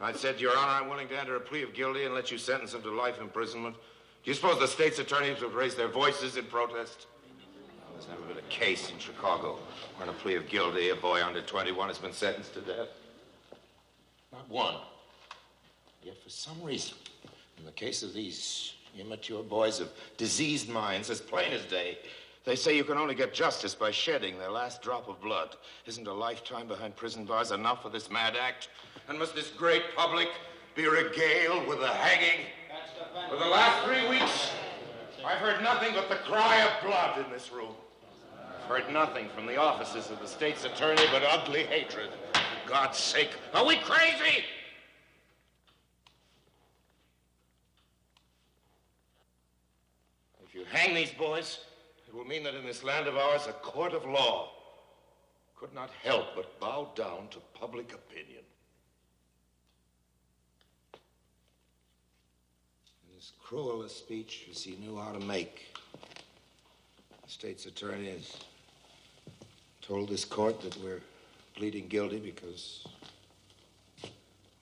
I'd said, Your Honor, I'm willing to enter a plea of guilty and let you sentence him to life imprisonment. Do you suppose the state's attorneys would raise their voices in protest? Well, there's never been a case in Chicago where in a plea of guilty, a boy under 21 has been sentenced to death. Not one. Yet for some reason, in the case of these immature boys of diseased minds, as plain as day, they say you can only get justice by shedding their last drop of blood. Isn't a lifetime behind prison bars enough for this mad act? And must this great public be regaled with the hanging? For the last 3 weeks, I've heard nothing but the cry of blood in this room. I've heard nothing from the offices of the state's attorney but ugly hatred. For God's sake, are we crazy? If you hang these boys, it will mean that in this land of ours, a court of law could not help but bow down to public opinion. And as cruel a speech as he knew how to make, the state's attorney has told this court that we're pleading guilty because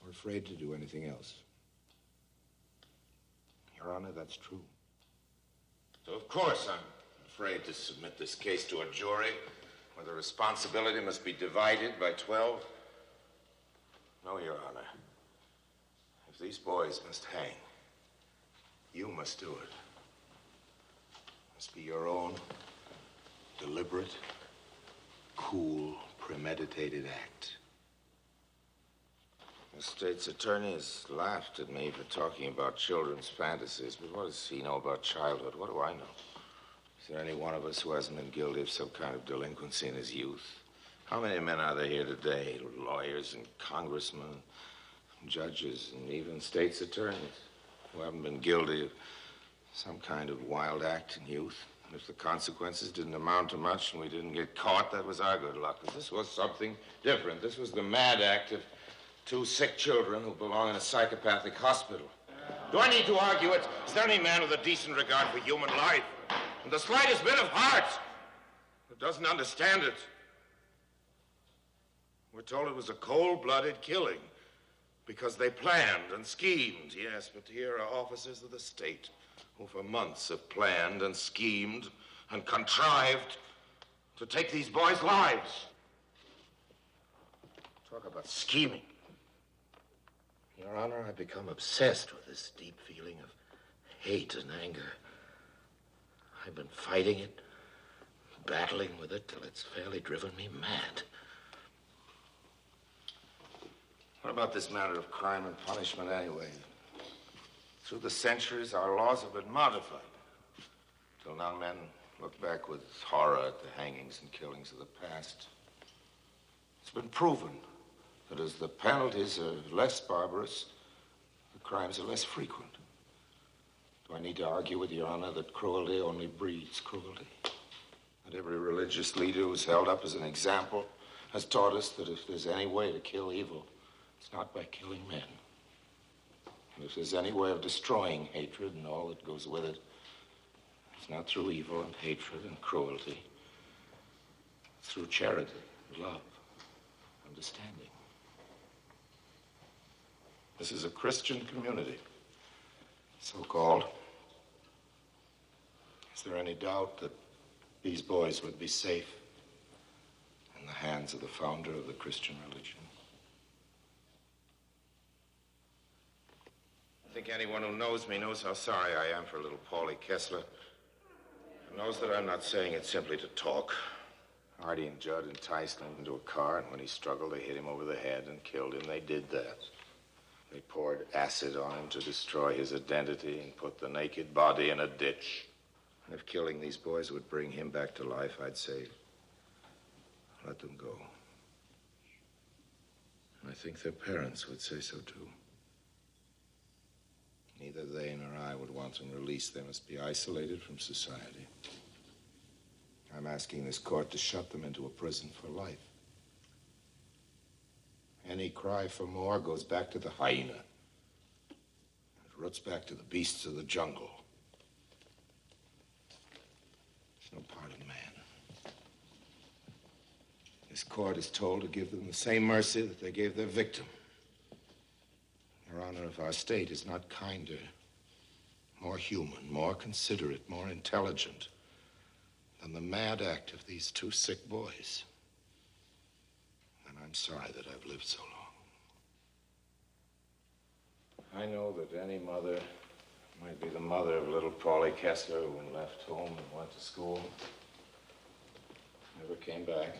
we're afraid to do anything else. Your Honor, that's true. So, of course, I'm afraid to submit this case to a jury where the responsibility must be divided by 12. No, Your Honor. If these boys must hang, you must do it. It must be your own deliberate, cool, premeditated act. The state's attorney has laughed at me for talking about children's fantasies, but what does he know about childhood? What do I know? Is there any one of us who hasn't been guilty of some kind of delinquency in his youth? How many men are there here today, lawyers and congressmen, judges, and even state's attorneys, who haven't been guilty of some kind of wild act in youth? And if the consequences didn't amount to much and we didn't get caught, that was our good luck. But this was something different. This was the mad act of 2 sick children who belong in a psychopathic hospital. Do I need to argue it? Is there any man with a decent regard for human life and the slightest bit of heart that doesn't understand it? We're told it was a cold-blooded killing because they planned and schemed. Yes, but here are officers of the state who for months have planned and schemed and contrived to take these boys' lives. Talk about scheming. Your Honor, I've become obsessed with this deep feeling of hate and anger. I've been fighting it, battling with it till it's fairly driven me mad. What about this matter of crime and punishment anyway? Through the centuries, our laws have been modified. Till now, men look back with horror at the hangings and killings of the past. It's been proven that as the penalties are less barbarous, the crimes are less frequent. Do I need to argue with Your Honor that cruelty only breeds cruelty? That every religious leader who's held up as an example has taught us that if there's any way to kill evil, it's not by killing men. And if there's any way of destroying hatred and all that goes with it, it's not through evil and hatred and cruelty. It's through charity, love, understanding. This is a Christian community, so-called. Is there any doubt that these boys would be safe in the hands of the founder of the Christian religion? I think anyone who knows me knows how sorry I am for little Paulie Kessler. And knows that I'm not saying it simply to talk. Artie and Judd enticed him into a car, and when he struggled, they hit him over the head and killed him. They did that. They poured acid on him to destroy his identity and put the naked body in a ditch. And if killing these boys would bring him back to life, I'd say, let them go. And I think their parents would say so, too. Neither they nor I would want them released. They must be isolated from society. I'm asking this court to shut them into a prison for life. Any cry for more goes back to the hyena. It roots back to the beasts of the jungle. It's no part of man. This court is told to give them the same mercy that they gave their victim. Your Honor, if our state is not kinder, more human, more considerate, more intelligent than the mad act of these 2 sick boys, then I'm sorry that I've lived so long. I know that any mother might be the mother of little Paulie Kessler who left home and went to school, never came back.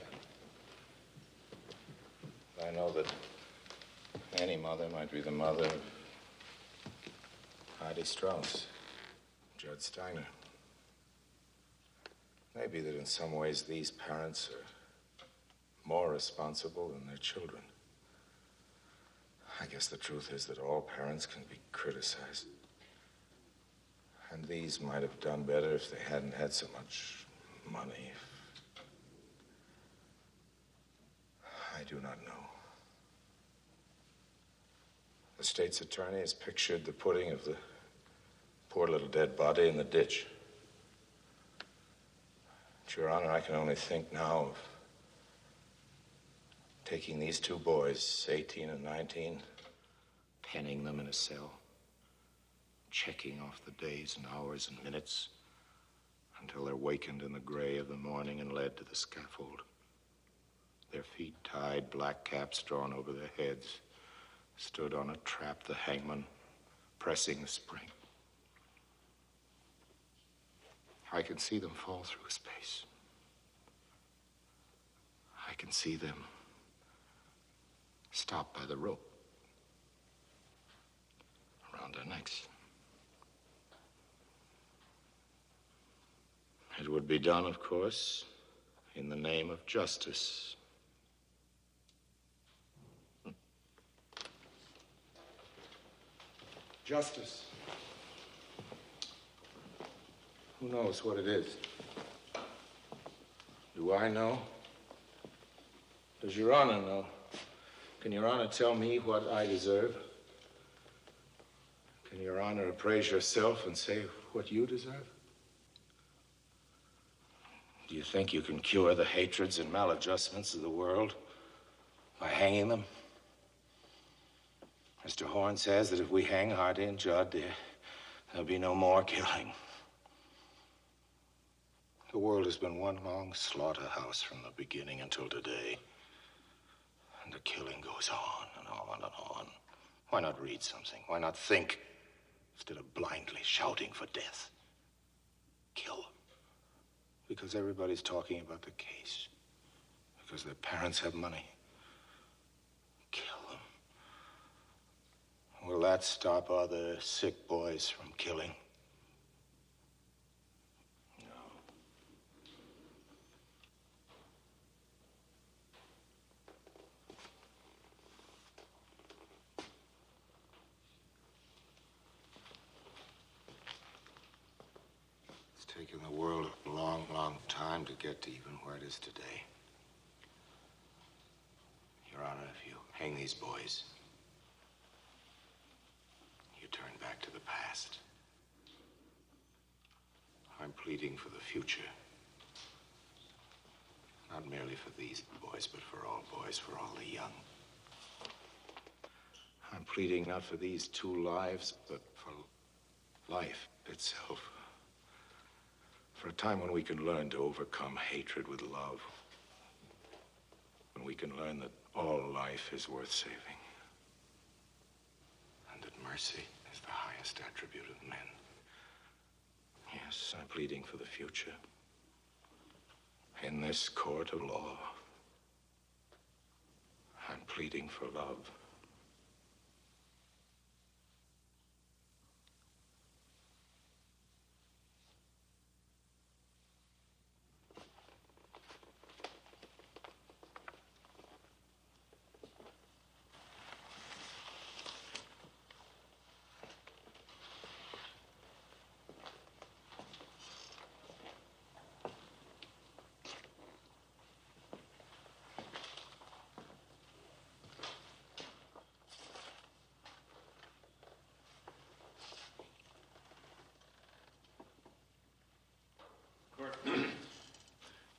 I know that any mother might be the mother of Heidi Strauss, Judd Steiner. Maybe that in some ways these parents are more responsible than their children. I guess the truth is that all parents can be criticized. And these might have done better if they hadn't had so much Money. I do not know. The state's attorney has pictured the putting of the poor little dead body in the ditch. But, Your Honor, I can only think now of taking these two boys, 18 and 19, penning them in a cell, checking off the days and hours and minutes until they're wakened in the gray of the morning and led to the scaffold. Their feet tied, black caps drawn over their heads, stood on a trap, the hangman pressing the spring. I can see them fall through space. I can see them stopped by the rope around their necks. It would be done, of course, in the name of justice. Justice. Who knows what it is? Do I know? Does Your Honor know? Can Your Honor tell me what I deserve? Can Your Honor appraise yourself and say what you deserve? Do you think you can cure the hatreds and maladjustments of the world by hanging them? Mr. Horn says that if we hang Hardy and Judd, there'll be no more killing. The world has been one long slaughterhouse from the beginning until today. And the killing goes on and on and on. Why not read something? Why not think instead of blindly shouting for death? Kill. Because everybody's talking about the case. Because their parents have money. Kill them. Will that stop other sick boys from killing? It's taken the world a long, long time to get to even where it is today. Your Honor, if you hang these boys, you turn back to the past. I'm pleading for the future. Not merely for these boys, but for all boys, for all the young. I'm pleading not for these two lives, but for life itself. For a time when we can learn to overcome hatred with love. When we can learn that all life is worth saving. And that mercy is the highest attribute of men. Yes, I'm pleading for the future. In this court of law, I'm pleading for love.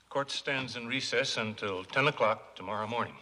Court stands in recess until 10 o'clock tomorrow morning.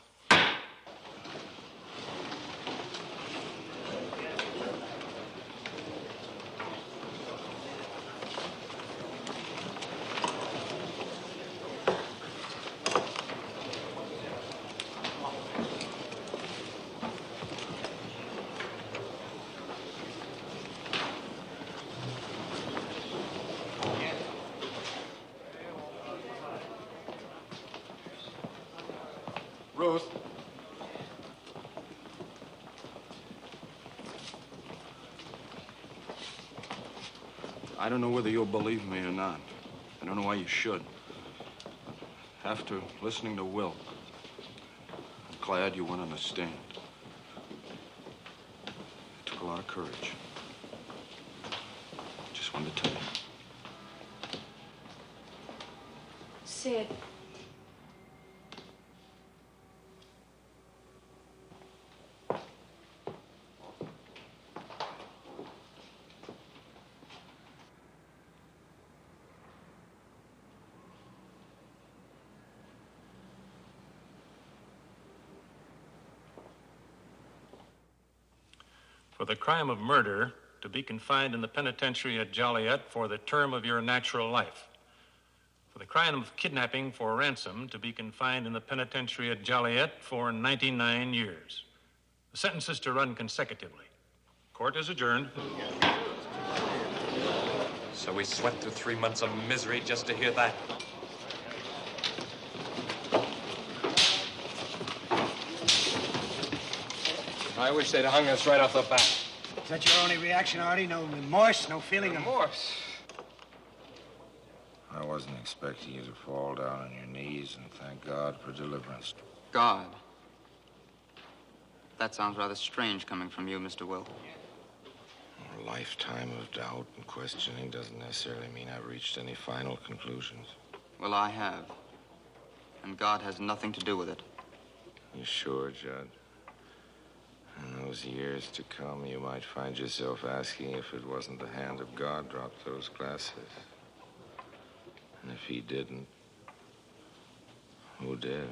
Ruth. I don't know whether you'll believe me or not. I don't know why you should. After listening to Will, I'm glad you went on the stand. It took a lot of courage. Just wanted to tell you. Sid. For the crime of murder, to be confined in the penitentiary at Joliet for the term of your natural life. For the crime of kidnapping for ransom, to be confined in the penitentiary at Joliet for 99 years. The sentences to run consecutively. Court is adjourned. So we sweat through 3 months of misery just to hear that. I wish they'd hung us right off the bat. Is that your only reaction, Artie? No remorse, no feeling of... Remorse? I wasn't expecting you to fall down on your knees and thank God for deliverance. God. That sounds rather strange coming from you, Mr. Will. A lifetime of doubt and questioning doesn't necessarily mean I've reached any final conclusions. Well, I have. And God has nothing to do with it. You sure, Judd? In those years to come, you might find yourself asking if it wasn't the hand of God dropped those glasses. And if he didn't, who did?